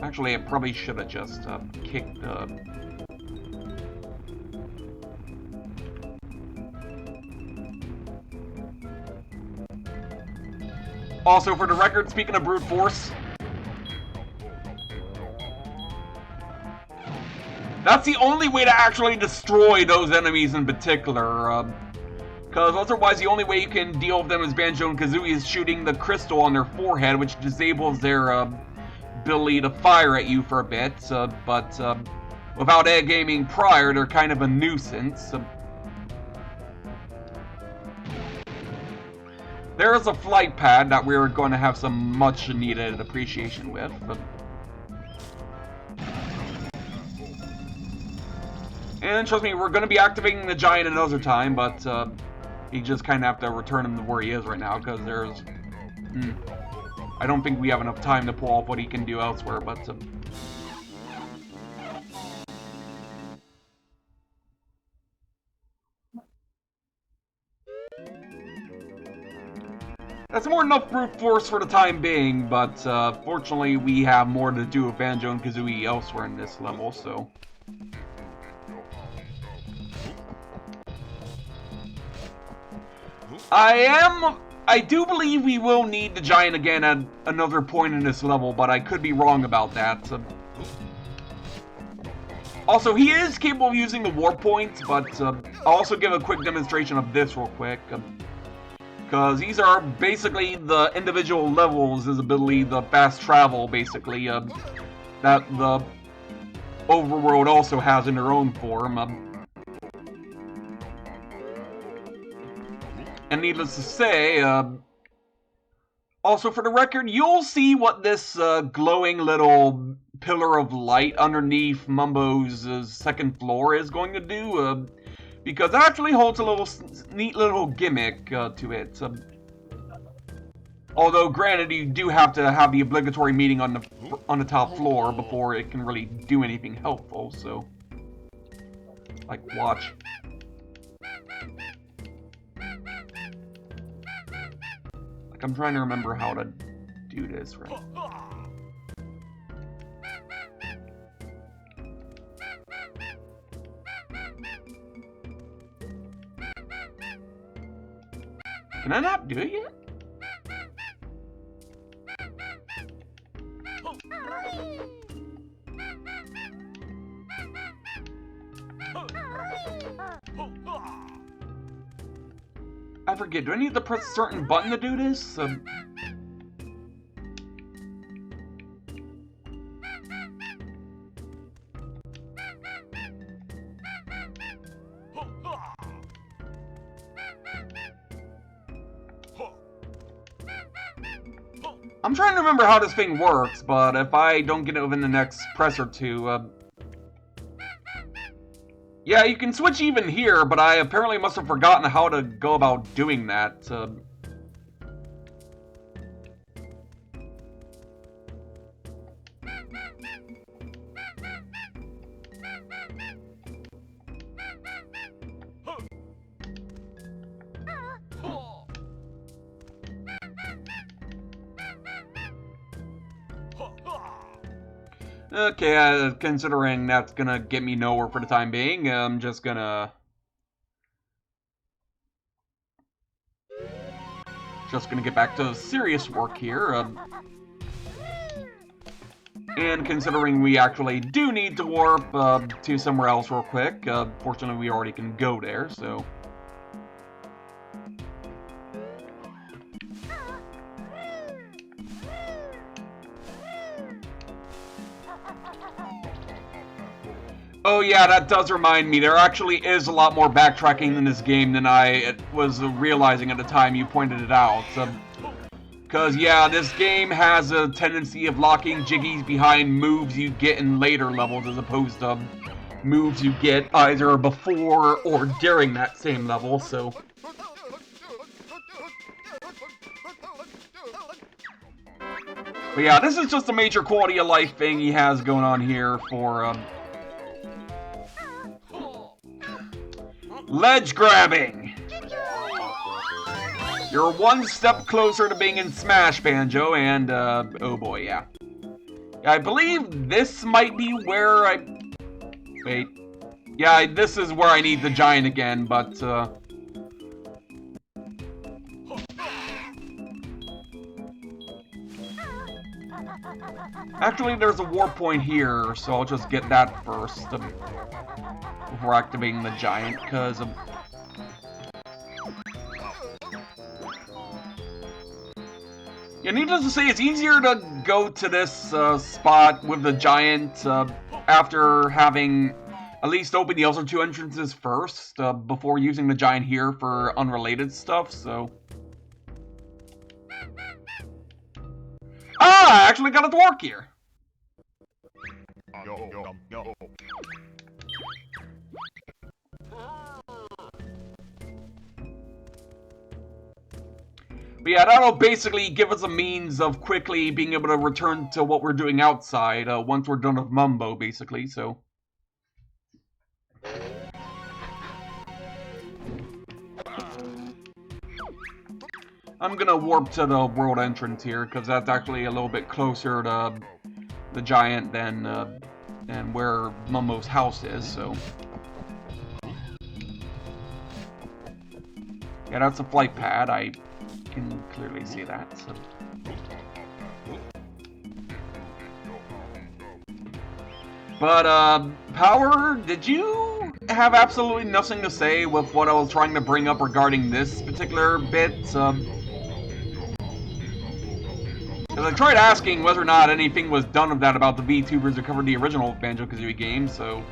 Actually, I probably should have just kicked Also, for the record, speaking of brute force, that's the only way to actually destroy those enemies in particular, because otherwise the only way you can deal with them as Banjo and Kazooie is shooting the crystal on their forehead, which disables their ability to fire at you for a bit, but without egg aiming prior, they're kind of a nuisance. There is a flight pad that we're going to have some much needed appreciation with. And trust me, we're going to be activating the giant another time, but you just kind of have to return him to where he is right now, because there's... I don't think we have enough time to pull off what he can do elsewhere, but... That's more than enough brute force for the time being, but fortunately we have more to do with Banjo and Kazooie elsewhere in this level, so... I do believe we will need the giant again at another point in this level, but I could be wrong about that. Also, he is capable of using the warp points, but I'll also give a quick demonstration of this real quick. Because these are basically the individual levels, his ability, the fast travel, basically, that the overworld also has in their own form. And needless to say, also for the record, you'll see what this glowing little pillar of light underneath Mumbo's second floor is going to do, because it actually holds a little neat little gimmick to it. Although, granted, you do have to have the obligatory meeting on the top floor before it can really do anything helpful. So, like, watch. Like, I'm trying to remember how to do this right. Can I not do it yet? I forget, do I need to press a certain button to do this? I'm trying to remember how this thing works, but if I don't get it within the next press or two, yeah, you can switch even here, but I apparently must have forgotten how to go about doing that. Okay, considering that's gonna get me nowhere for the time being, I'm just gonna get back to serious work here. And considering we actually do need to warp to somewhere else real quick, fortunately we already can go there, so... Oh yeah, that does remind me, there actually is a lot more backtracking in this game than I was realizing at the time you pointed it out. Because yeah, this game has a tendency of locking jiggies behind moves you get in later levels as opposed to moves you get either before or during that same level, so... But yeah, this is just a major quality of life thing he has going on here for, ledge grabbing! You're one step closer to being in Smash, Banjo, and, oh boy, yeah. I believe this might be where I... Wait. Yeah, this is where I need the giant again, but, Actually, there's a warp point here, so I'll just get that first before activating the giant, because yeah, needless to say, it's easier to go to this spot with the giant after having at least opened the other two entrances first, before using the giant here for unrelated stuff, so... Ah! I actually got it to work here! But yeah, that'll basically give us a means of quickly being able to return to what we're doing outside, once we're done with Mumbo, basically, so... I'm gonna warp to the world entrance here, because that's actually a little bit closer to the giant than where Mumbo's house is, so... Yeah, that's a flight pad, I can clearly see that, so... But, Power, did you have absolutely nothing to say with what I was trying to bring up regarding this particular bit? Because I tried asking whether or not anything was done of that about the VTubers who covered the original Banjo-Kazooie game, so...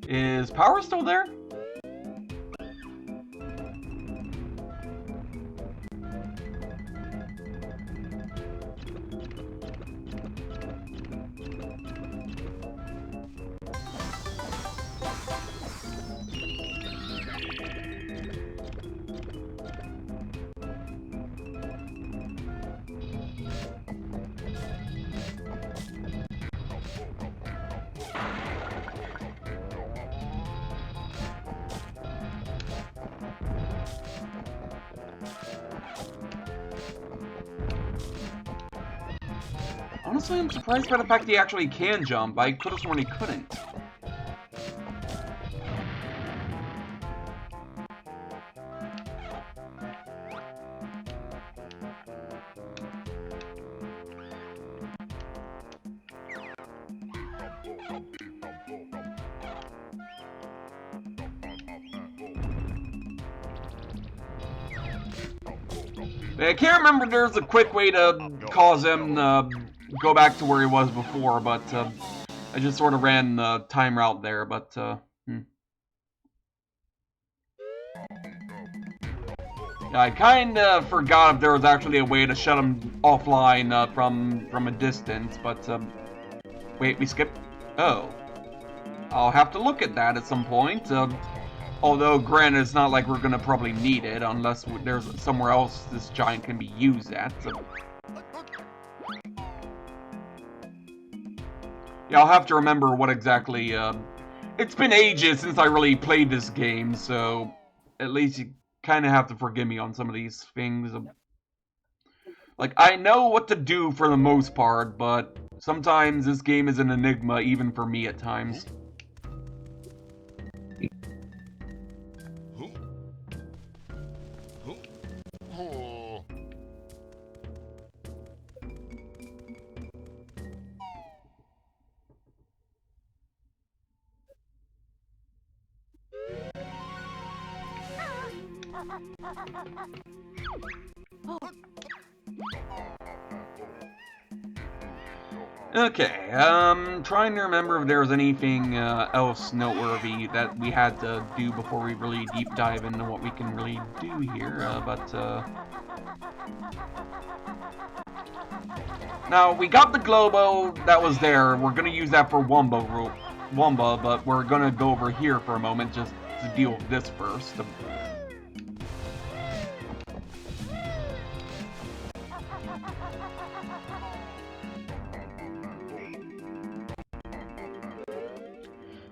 Is Power still there? Honestly, I'm surprised by the fact he actually can jump. I could have sworn he couldn't. I can't remember if there's a quick way to cause him go back to where he was before, but I just sort of ran the time route there, but Yeah, I kinda forgot if there was actually a way to shut him offline from a distance, but wait, we skipped? Oh. I'll have to look at that at some point. Although, granted, it's not like we're gonna probably need it unless there's somewhere else this giant can be used at. Yeah, I'll have to remember what exactly. It's been ages since I really played this game, so at least you kind of have to forgive me on some of these things. Like, I know what to do for the most part, but sometimes this game is an enigma even for me at times. Okay, trying to remember if there was anything else noteworthy that we had to do before we really deep dive into what we can really do here, now, we got the Globo that was there. We're gonna use that for Wumba, but we're gonna go over here for a moment just to deal with this first.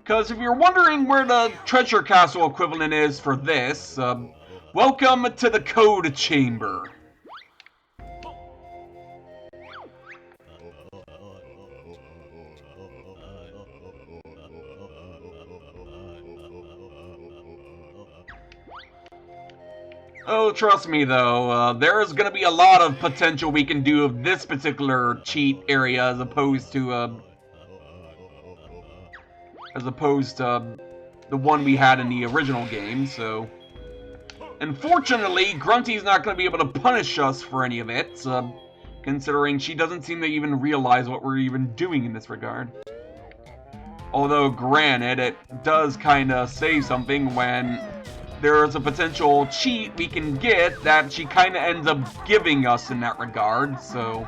Because if you're wondering where the Treasure Castle equivalent is for this, welcome to the Code Chamber. Oh, trust me though, there is going to be a lot of potential we can do of this particular cheat area as opposed to the one we had in the original game, so... Unfortunately, Grunty's not going to be able to punish us for any of it, considering she doesn't seem to even realize what we're even doing in this regard. Although, granted, it does kinda say something when there's a potential cheat we can get that she kinda ends up giving us in that regard, so...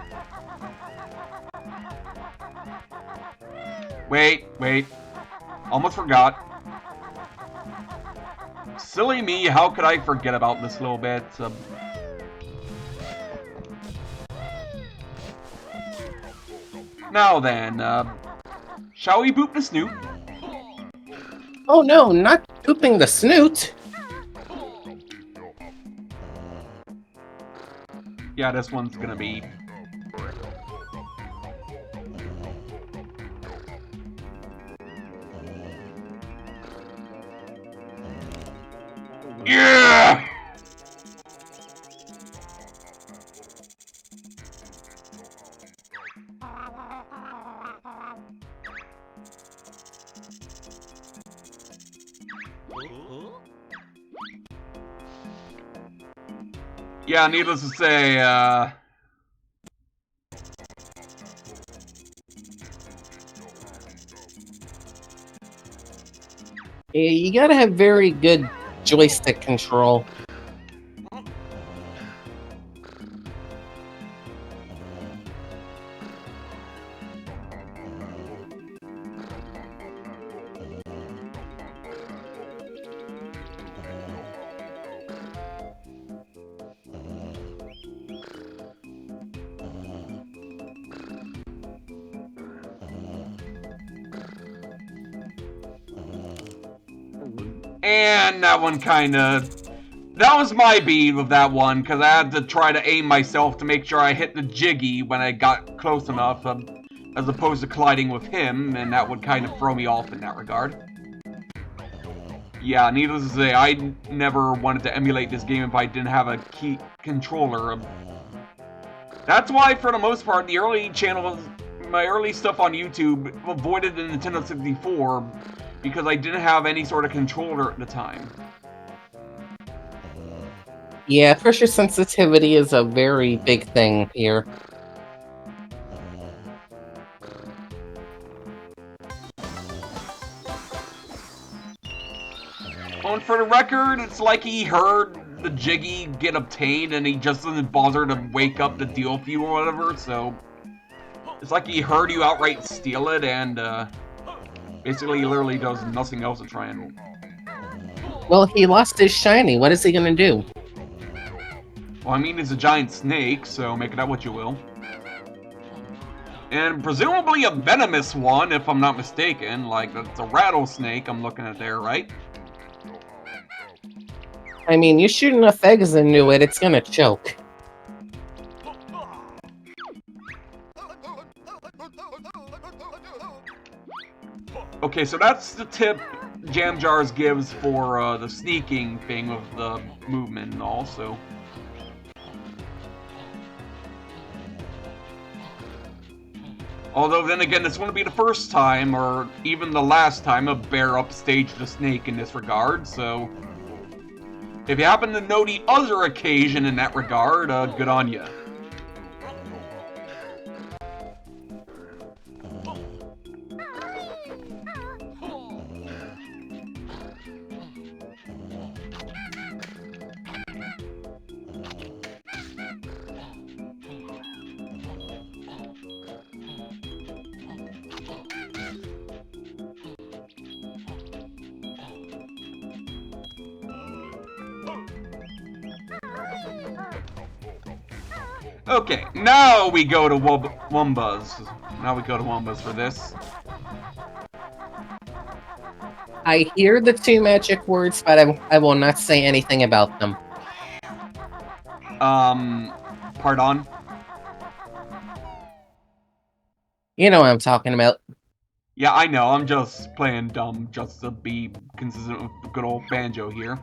Wait. Almost forgot. Silly me, how could I forget about this little bit? Now then, shall we boop the snoot? Oh no, not pooping the snoot! Yeah, this one's gonna be... Yeah! Yeah, needless to say, Yeah, you gotta have very good joystick control. and that one kinda... That was my beat with that one, because I had to try to aim myself to make sure I hit the Jiggy when I got close enough, as opposed to colliding with him, and that would kind of throw me off in that regard. Yeah, needless to say, I never wanted to emulate this game if I didn't have a key controller. That's why, for the most part, the early channels, my early stuff on YouTube, avoided the Nintendo 64, because I didn't have any sort of controller at the time. Yeah, pressure sensitivity is a very big thing here. Oh, and for the record, it's like he heard the Jiggy get obtained and he just doesn't bother to wake up to deal with you or whatever, so... It's like he heard you outright steal it and, basically he literally does nothing else to try and... Well, he lost his shiny. What is he gonna do? Well, I mean, it's a giant snake, so make it out what you will. And presumably a venomous one, if I'm not mistaken. Like, it's a rattlesnake I'm looking at there, right? I mean, you shoot enough eggs into it, it's gonna choke. Okay, so that's the tip Jam Jars gives for the sneaking thing of the movement and all, so... Although then again, this wouldn't be the first time, or even the last time, a bear upstaged a snake in this regard, so... If you happen to know the other occasion in that regard, good on ya. Okay, now we go to Wumbas. Now we go to Wumbas for this. I hear the two magic words, but I will not say anything about them. Pardon? You know what I'm talking about. Yeah, I know, I'm just playing dumb just to be consistent with the good old Banjo here.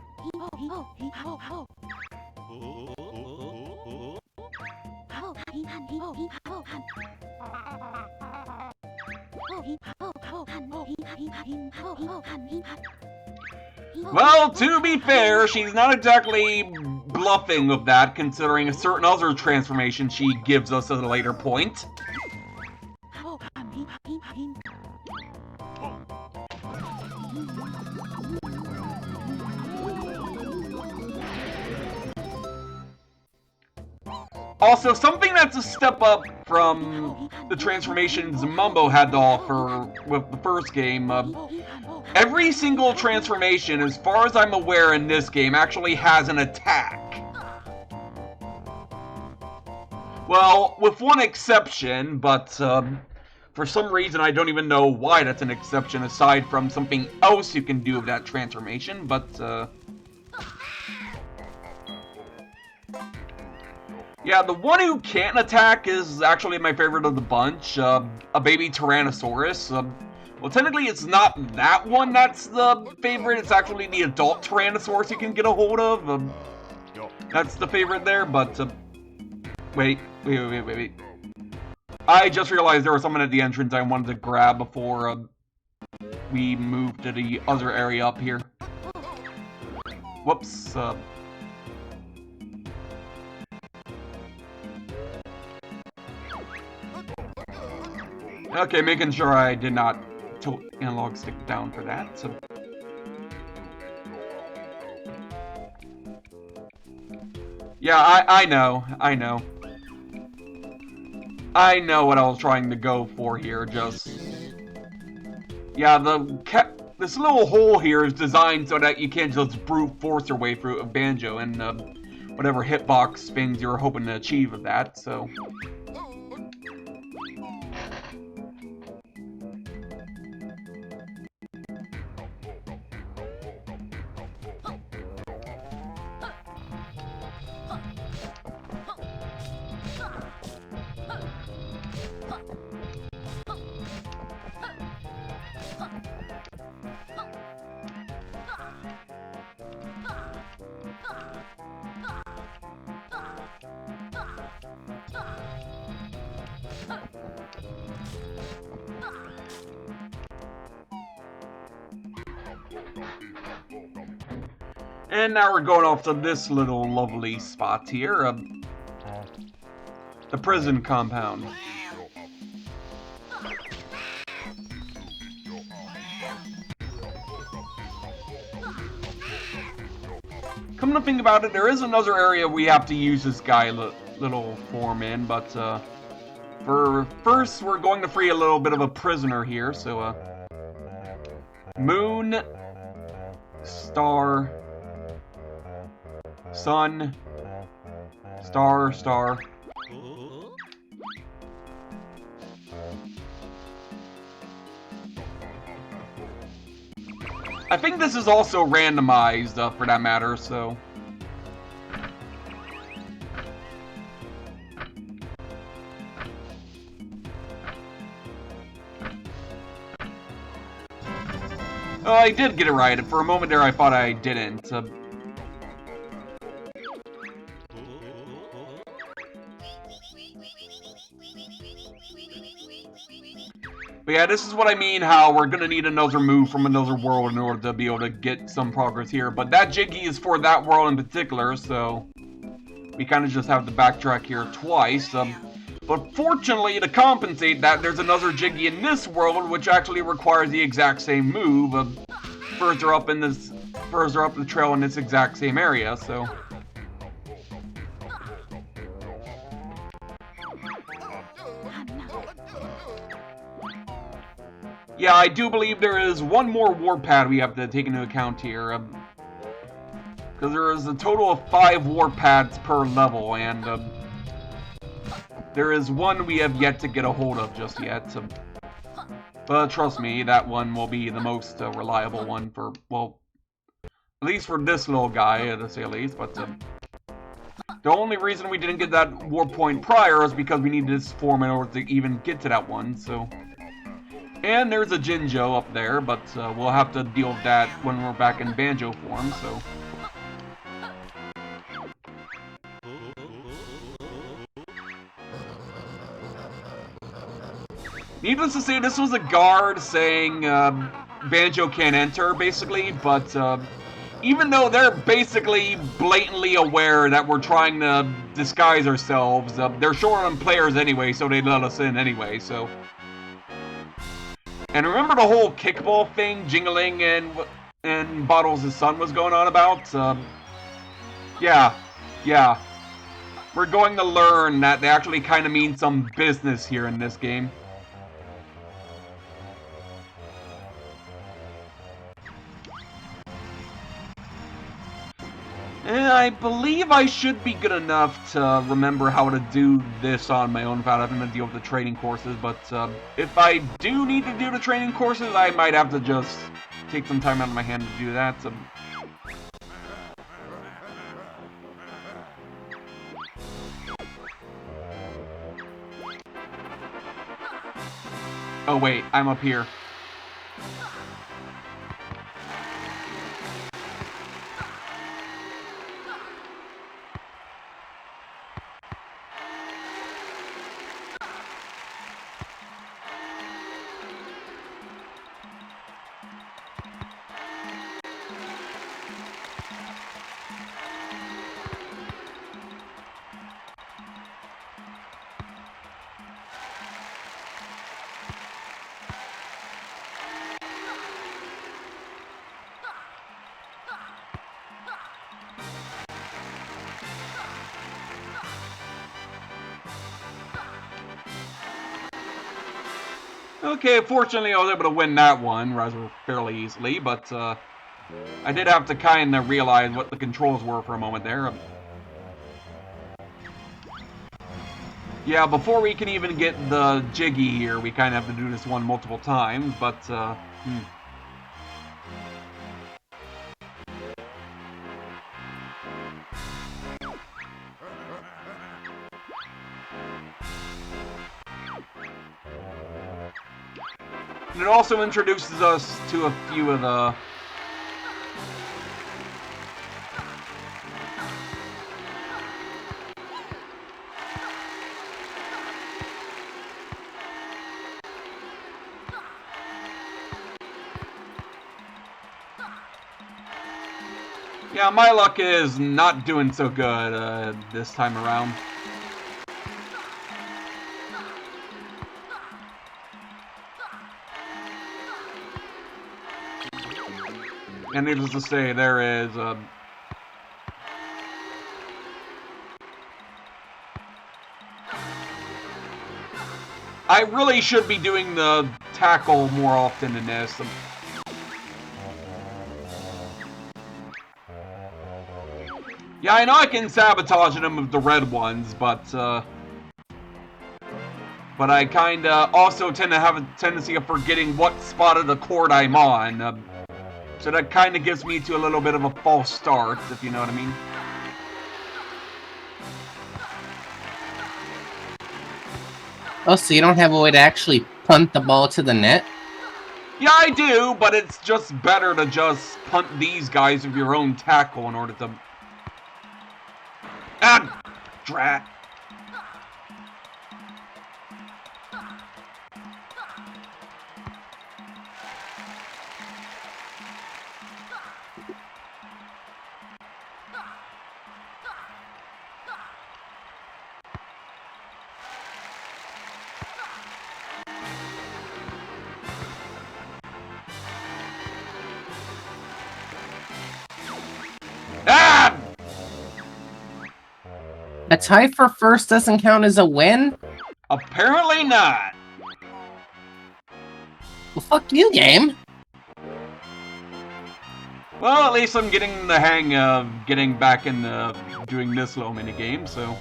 Well, to be fair, she's not exactly bluffing with that, considering a certain other transformation she gives us at a later point. Also, something that's a step up from the transformations Mumbo had to offer with the first game, every single transformation, as far as I'm aware in this game, actually has an attack. Well, with one exception, but for some reason I don't even know why that's an exception aside from something else you can do with that transformation, but yeah, the one who can't attack is actually my favorite of the bunch, a baby Tyrannosaurus. Well, technically it's not that one that's the favorite, it's actually the adult Tyrannosaurus you can get a hold of. That's the favorite there, but wait. I just realized there was someone at the entrance I wanted to grab before we move to the other area up here. Whoops. Okay, making sure I did not tilt analog stick down for that, so... Yeah, I know. I know what I was trying to go for here, just... Yeah, this little hole here is designed so that you can't just brute force your way through a Banjo and whatever hitbox things you're hoping to achieve with that, so... And now we're going off to this little lovely spot here, the prison compound. Come to think about it, there is another area we have to use this guy little form in, but for first we're going to free a little bit of a prisoner here, so Moon, Star, Sun, Star, Star. I think this is also randomized, for that matter, so... Oh, I did get it right. For a moment there, I thought I didn't. But yeah, this is what I mean, how we're gonna need another move from another world in order to be able to get some progress here. But that Jiggy is for that world in particular, so we kind of just have to backtrack here twice. But fortunately, to compensate that, there's another Jiggy in this world, which actually requires the exact same move further up the trail in this exact same area. So. Yeah, I do believe there is one more warp pad we have to take into account here. Because there is a total of 5 warp pads per level, and there is one we have yet to get a hold of just yet. But trust me, that one will be the most reliable one for, well, at least for this little guy, to say the least. But the only reason we didn't get that warp point prior is because we needed this form in order to even get to that one, so... And there's a Jinjo up there, but we'll have to deal with that when we're back in Banjo form, so... Needless to say, this was a guard saying Banjo can't enter, basically, but even though they're basically blatantly aware that we're trying to disguise ourselves, they're short on players anyway, so they let us in anyway, so... And remember the whole kickball thing Jingling and Bottles' son was going on about? Yeah. We're going to learn that they actually kind of mean some business here in this game. And I believe I should be good enough to remember how to do this on my own without having to deal with the training courses, but if I do need to do the training courses, I might have to just take some time out of my hand to do that. So. Oh wait, I'm up here. Okay, fortunately I was able to win that one rather fairly easily, but I did have to kind of realize what the controls were for a moment there. Yeah, before we can even get the Jiggy here, we kind of have to do this one multiple times, but And it also introduces us to a few of the... Yeah, my luck is not doing so good this time around. And needless to say, there is I really should be doing the tackle more often in this. Yeah, I know I can sabotage them with the red ones, but I kinda also tend to have a tendency of forgetting what spot of the court I'm on. So that kinda gives me to a little bit of a false start, if you know what I mean. Oh, so you don't have a way to actually punt the ball to the net? Yeah, I do, but it's just better to just punt these guys with your own tackle in order to... Ah! Drat. Ah! A tie for first doesn't count as a win? Apparently not. Well, fuck you, game. Well, at least I'm getting the hang of getting back in doing this little mini game, so...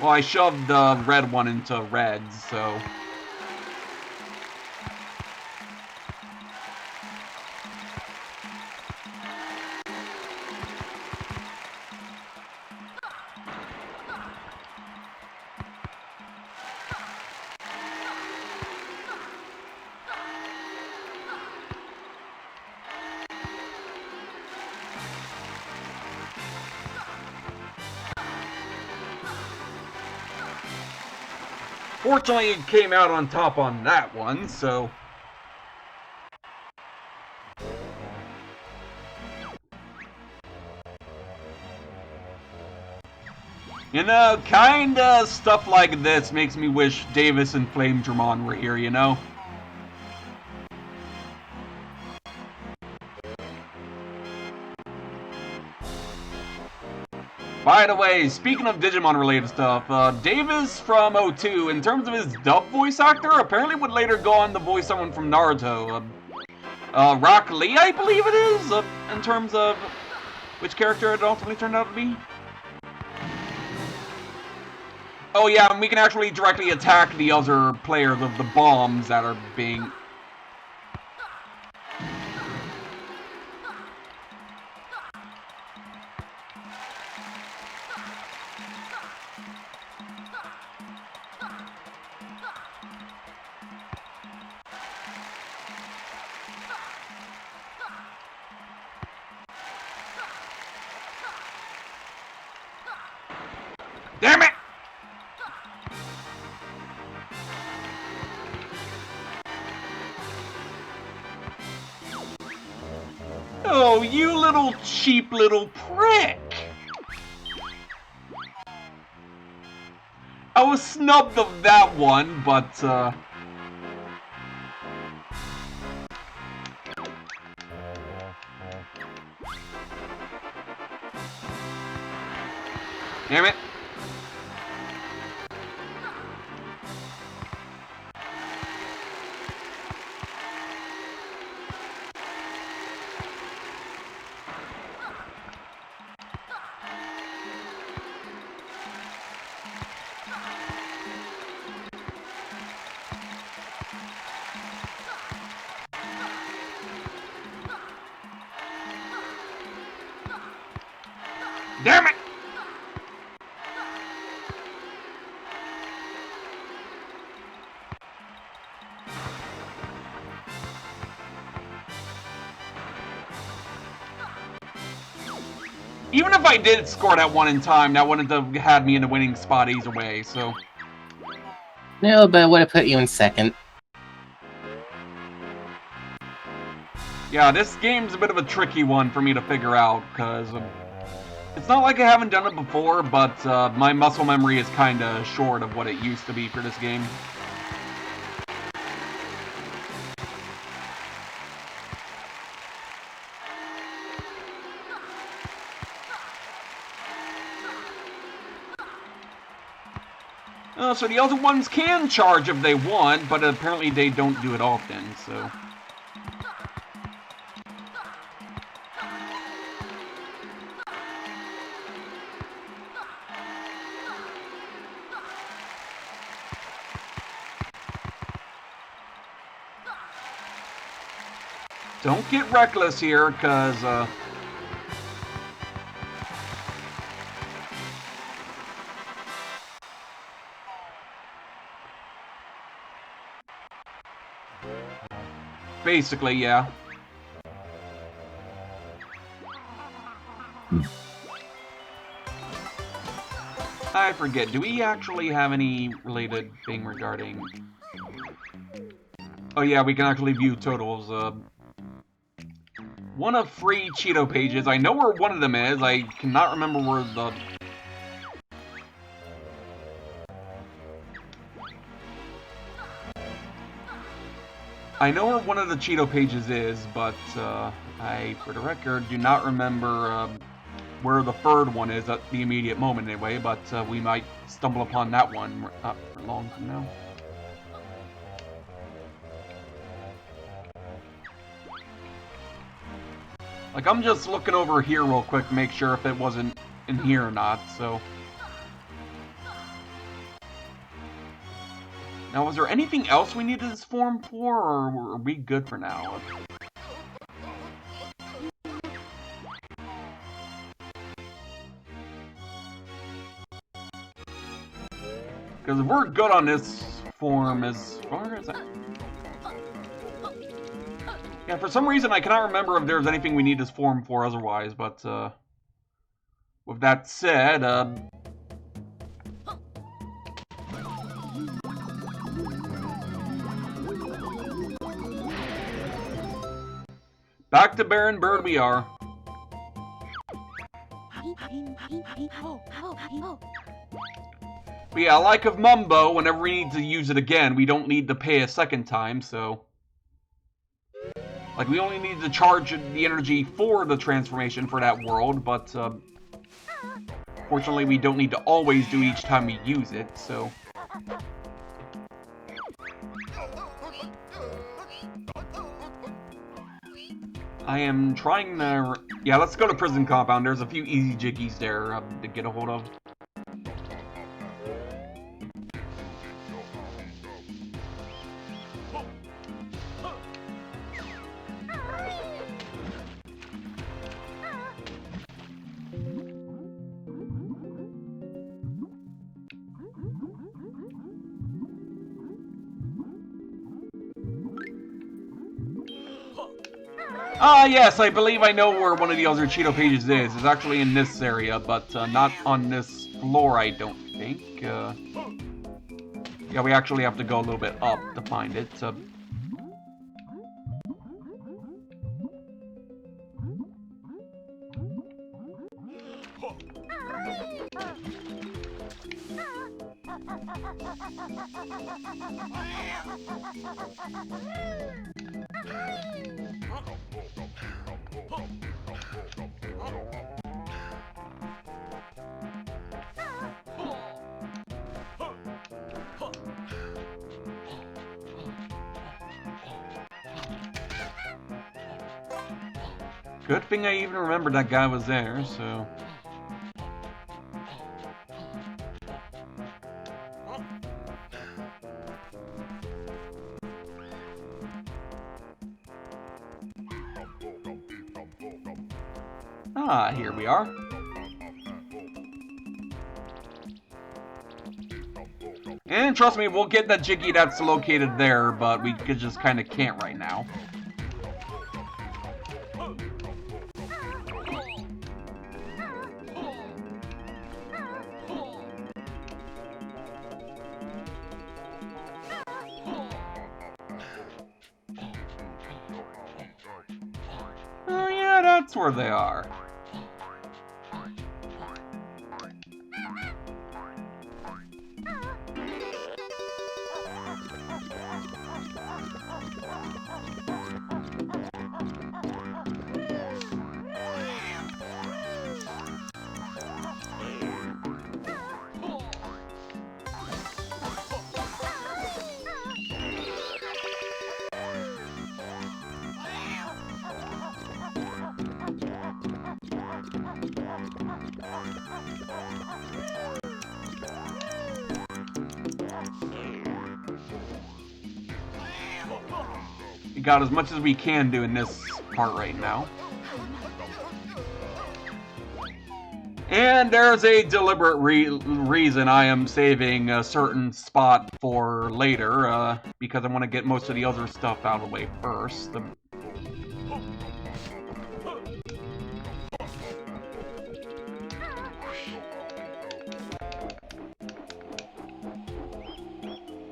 Well, I shoved the red one into reds, so... Fortunately, it came out on top on that one, so... You know, kinda stuff like this makes me wish Davis and Flame Dramon were here, you know? By the way, speaking of Digimon-related stuff, Davis from O2, in terms of his dub voice actor, apparently would later go on to voice someone from Naruto. Rock Lee, I believe it is, in terms of which character it ultimately turned out to be. Oh yeah, and we can actually directly attack the other players of the bombs that are being... Damn it! Oh, you little cheap little prick! I was snubbed of that one, but, damn it. Damn it! Even if I did score that one in time, that wouldn't have had me in the winning spot either way, so... No, but it would have put you in second. Yeah, this game's a bit of a tricky one for me to figure out, because... it's not like I haven't done it before, but my muscle memory is kinda short of what it used to be for this game. So the other ones can charge if they want, but apparently they don't do it often, so... Don't get reckless here, because, basically, yeah. I forget, do we actually have any related thing regarding... Oh yeah, we can actually view totals. One of free Cheeto pages. I know where one of them is. I cannot remember where the... I know where one of the Cheeto pages is, but I, for the record, do not remember where the third one is at the immediate moment anyway, but we might stumble upon that one not for long from now. Like, I'm just looking over here real quick to make sure if it wasn't in here or not, so... Now, was there anything else we needed this form for, or are we good for now? Because if we're good on this form as far as that... Yeah, for some reason I cannot remember if there's anything we need this form for otherwise, but with that said, back to Baron Bird we are. But yeah, like of Mumbo, whenever we need to use it again, we don't need to pay a second time, so... Like, we only need to charge the energy for the transformation for that world, but, fortunately we don't need to always do each time we use it, so... I am trying to... Yeah, let's go to Prison Compound. There's a few easy jiggies there to get a hold of. Yes, I believe I know where one of the other Cheeto pages is. It's actually in this area, but not on this floor, I don't think. Yeah, we actually have to go a little bit up to find it. Good thing I even remembered that guy was there, so... Ah, here we are. And trust me, we'll get that Jiggy that's located there, but we just kind of can't right now. that's where they are. We got as much as we can do in this part right now. And there's a deliberate reason I am saving a certain spot for later, because I want to get most of the other stuff out of the way first.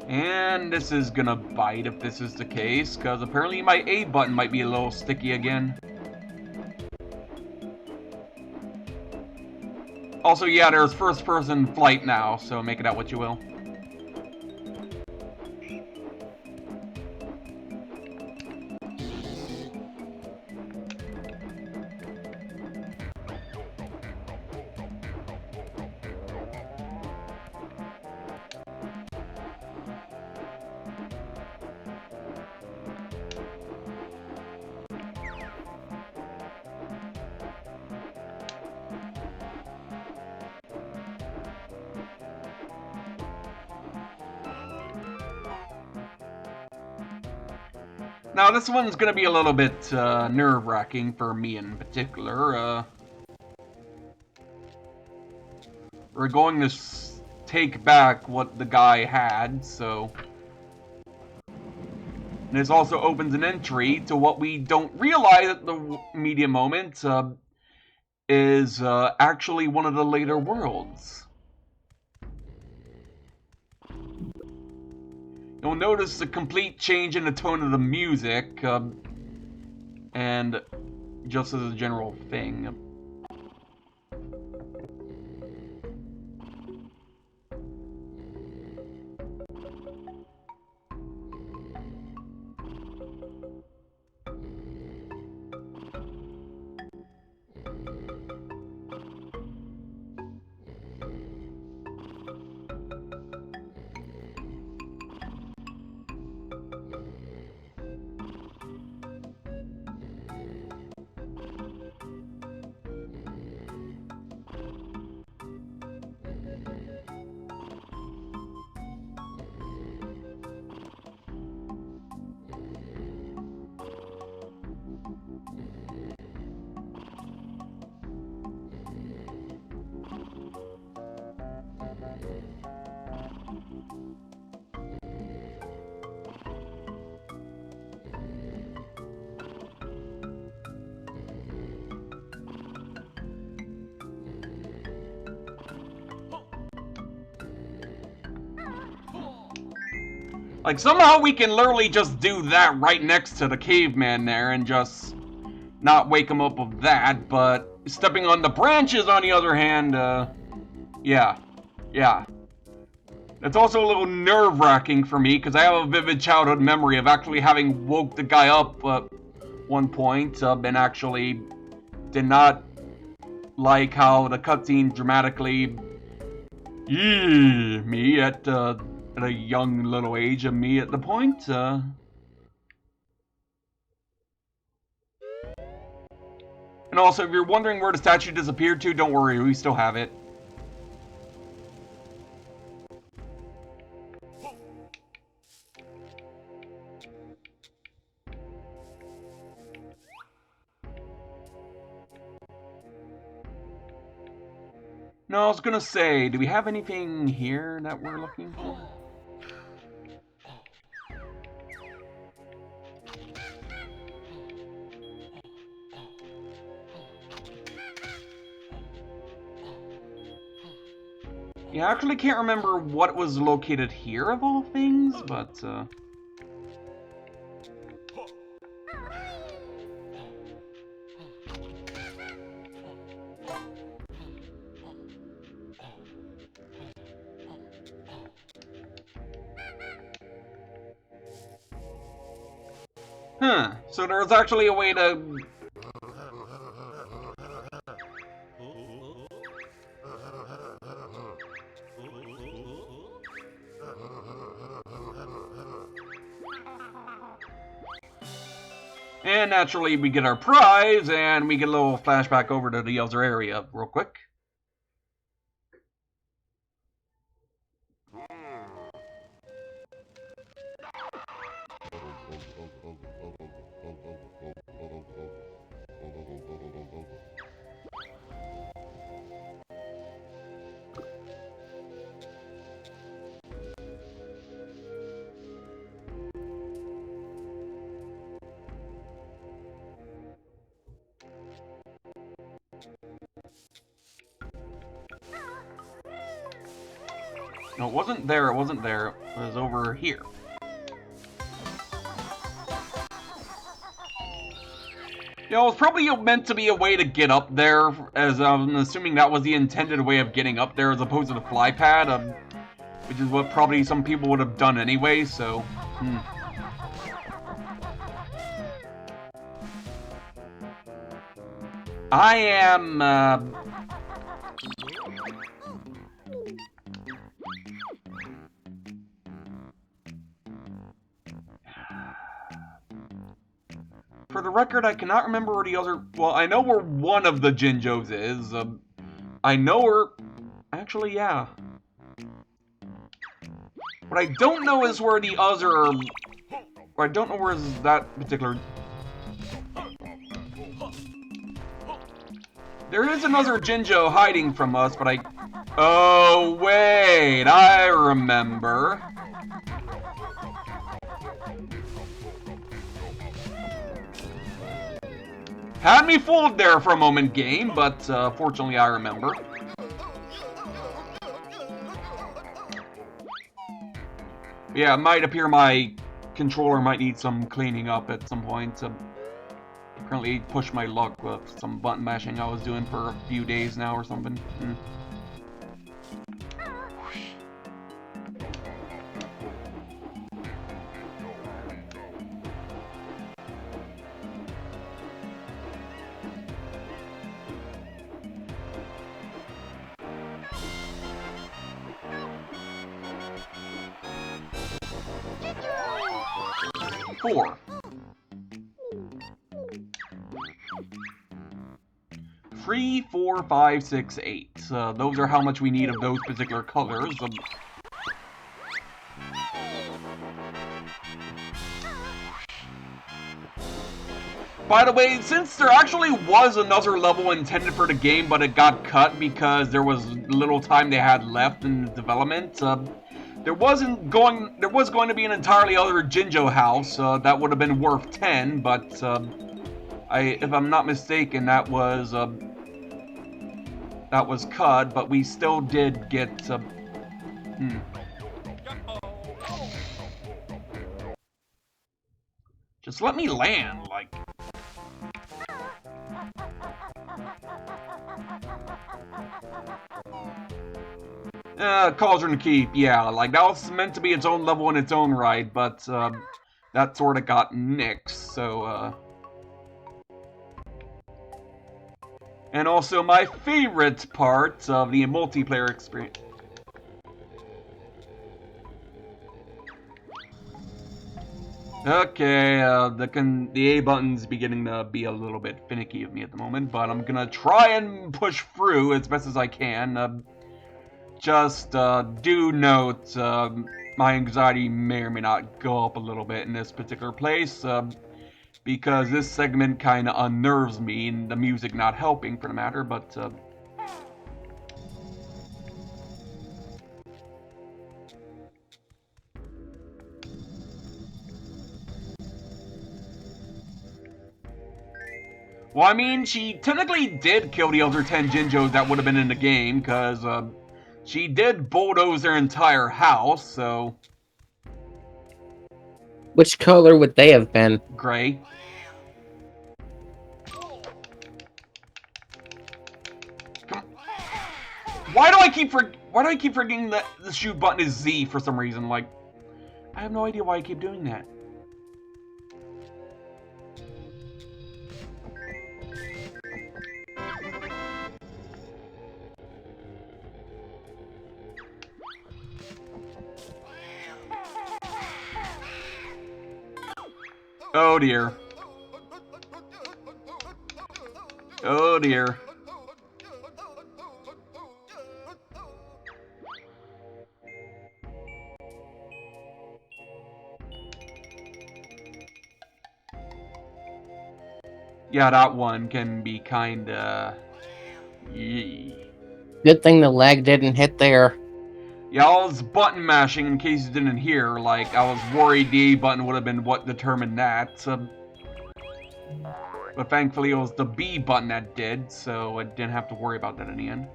And this is gonna bite if this is the case, because apparently my A button might be a little sticky again. Also, yeah, there's first-person flight now, so make it out what you will. Now, this one's gonna be a little bit nerve-wracking for me in particular. We're going to take back what the guy had, so... And this also opens an entry to what we don't realize at the media moment is actually one of the later worlds. You'll notice a complete change in the tone of the music, and just as a general thing. Like, somehow we can literally just do that right next to the caveman there and just not wake him up with that, but stepping on the branches, on the other hand, yeah. It's also a little nerve-wracking for me, because I have a vivid childhood memory of actually having woke the guy up at one point, and actually did not like how the cutscene dramatically... me at a young little age of me at the point, And also, if you're wondering where the statue disappeared to, don't worry, we still have it. No, I was gonna say, do we have anything here that we're looking for? Yeah, I actually can't remember what was located here of all things, but Huh, so there's actually a way to... And naturally, we get our prize, and we get a little flashback over to the other area real quick. No, it wasn't there, it wasn't there. It was over here. You know, it was probably meant to be a way to get up there, as I'm assuming that was the intended way of getting up there as opposed to the fly pad, which is what probably some people would have done anyway, so... I am, For the record, I cannot remember where the other... Well, I know where one of the Jinjos is. I know where... Actually, yeah. What I don't know is where the other... I don't know where is that particular... There is another Jinjo hiding from us, but I... Oh, wait, I remember. Had me fooled there for a moment, game, but fortunately I remember. Yeah, it might appear my controller might need some cleaning up at some point. Apparently pushed my luck with some button mashing I was doing for a few days now or something. 4. 3, 4, 5, 6, 8. Those are how much we need of those particular colors. By the way, since there actually was another level intended for the game, but it got cut because there was little time they had left in development, there was going to be an entirely other Jinjo house that would have been worth 10, but if I'm not mistaken, that was cut. But we still did get. Just let me land, like. Cauldron Keep, yeah, like, that was meant to be its own level in its own right, but, that sorta got nixed, so, And also my favorite part of the multiplayer experience. Okay, the A button's beginning to be a little bit finicky of me at the moment, but I'm gonna try and push through as best as I can. Just do note, my anxiety may or may not go up a little bit in this particular place, because this segment kind of unnerves me, and the music not helping for the matter, but... Well, I mean, she technically did kill the other 10 Jinjos that would have been in the game, because, she did bulldoze their entire house, so... Which color would they have been? Gray. Come on. Why do I keep forgetting that the shoot button is Z for some reason? Like, I have no idea why I keep doing that. Oh dear. Oh dear. Yeah, that one can be kinda... Yee. Good thing the lag didn't hit there. Yeah, I was button mashing in case you didn't hear. Like, I was worried the A button would have been what determined that. But thankfully it was the B button that did, so I didn't have to worry about that in the end.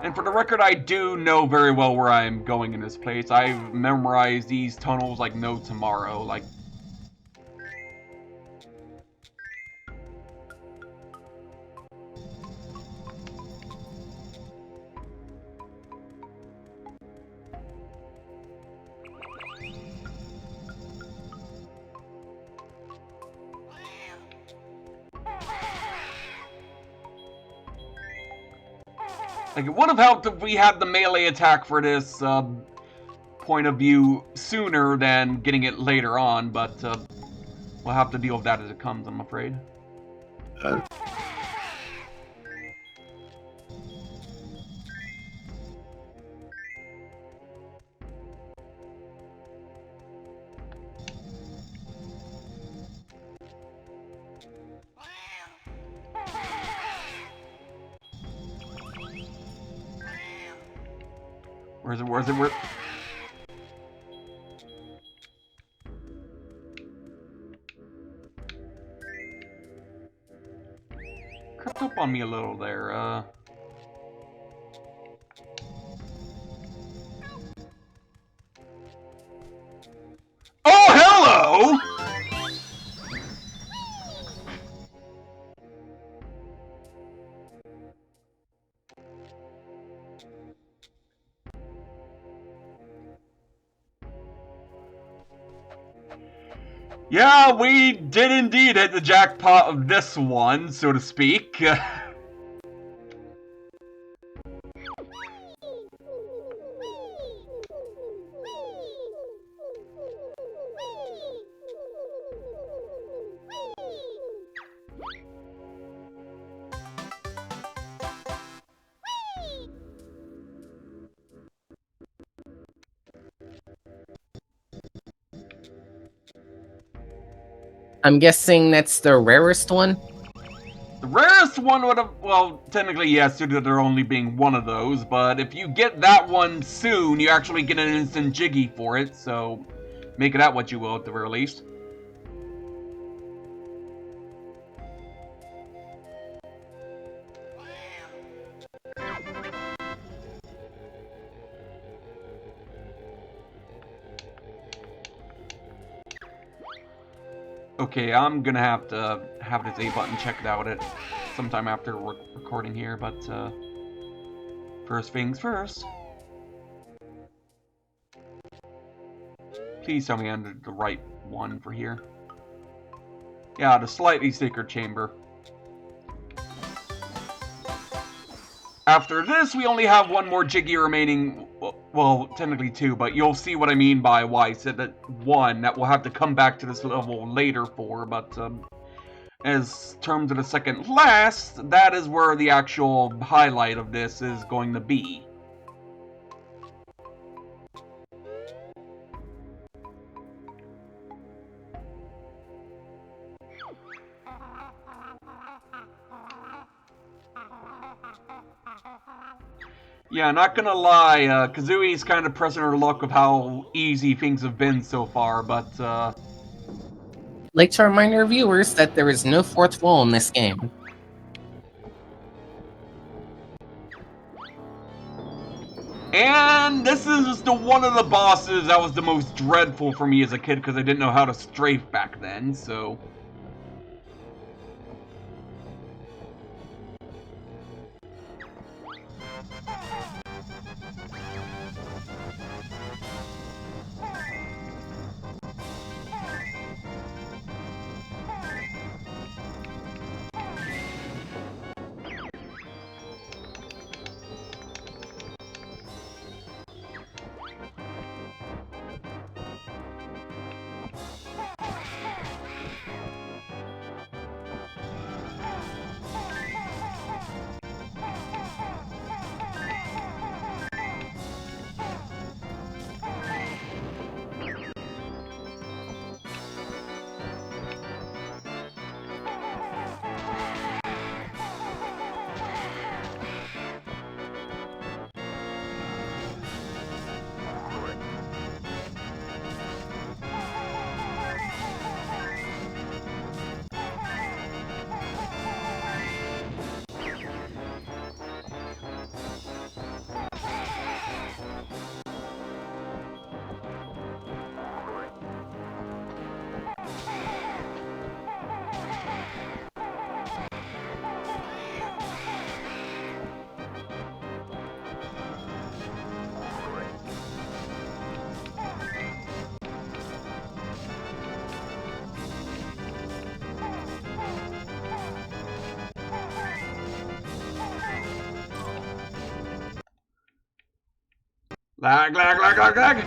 And for the record, I do know very well where I'm going in this place. I've memorized these tunnels like no tomorrow. Like, it would have helped if we had the melee attack for this point of view sooner than getting it later on, but we'll have to deal with that as it comes, I'm afraid. Where is it? Where is it? Where? Crept up on me a little there. Oh, hello! Yeah, we did indeed hit the jackpot of this one, so to speak. I'm guessing that's the rarest one? The rarest one would have, well, technically yes, due to there only being one of those, but if you get that one soon, you actually get an instant Jiggy for it, so make it out what you will at the very least. Okay, I'm gonna have to have this A button checked out at sometime after recording here, but first things first. Please tell me I'm the right one for here. Yeah, the slightly secret chamber. After this, we only have one more Jiggy remaining. Well, technically two, but you'll see what I mean by why I said that one that we'll have to come back to this level later for, but as terms of the second last, that is where the actual highlight of this is going to be. Yeah, not gonna lie, Kazooie's kind of pressing her luck of how easy things have been so far, but Like to remind our viewers that there is no fourth wall in this game. And this is just one of the bosses that was the most dreadful for me as a kid because I didn't know how to strafe back then, so... Lag, lag, lag, lag, lag.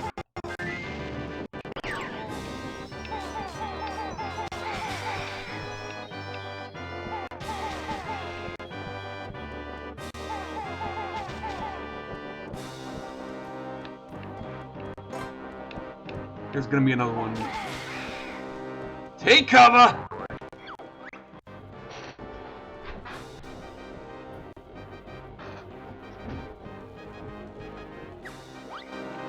There's gonna be another one. Take cover!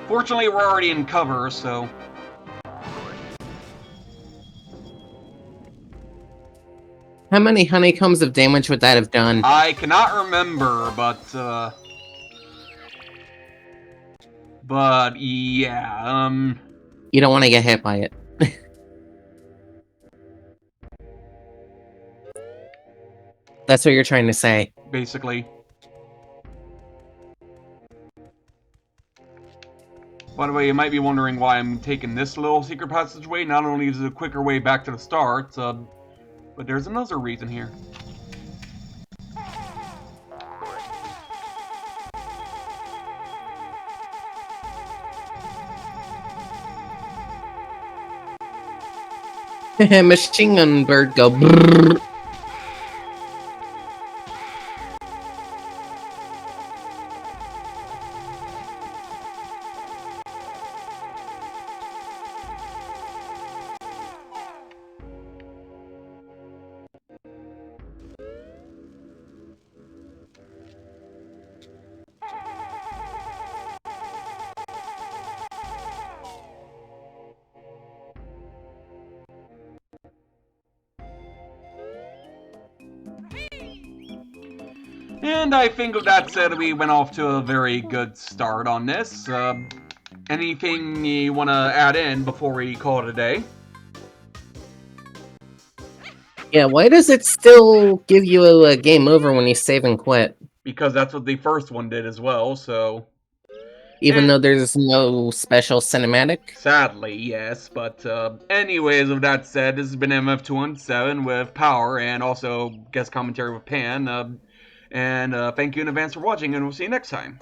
Fortunately, we're already in cover, so... How many honeycombs of damage would that have done? I cannot remember, but yeah, You don't want to get hit by it. That's what you're trying to say. basically. By the way, you might be wondering why I'm taking this little secret passageway. Not only is it a quicker way back to the start, but there's another reason here. Machine gun bird go brrrr. And I think with that said, we went off to a very good start on this. Anything you want to add in before we call it a day? Yeah, why does it still give you a game over when you save and quit? Because that's what the first one did as well, so... Even though there's no special cinematic? Sadly, yes, but anyways, with that said, this has been MF217 with Power, and also guest commentary with Pan, and thank you in advance for watching, and we'll see you next time.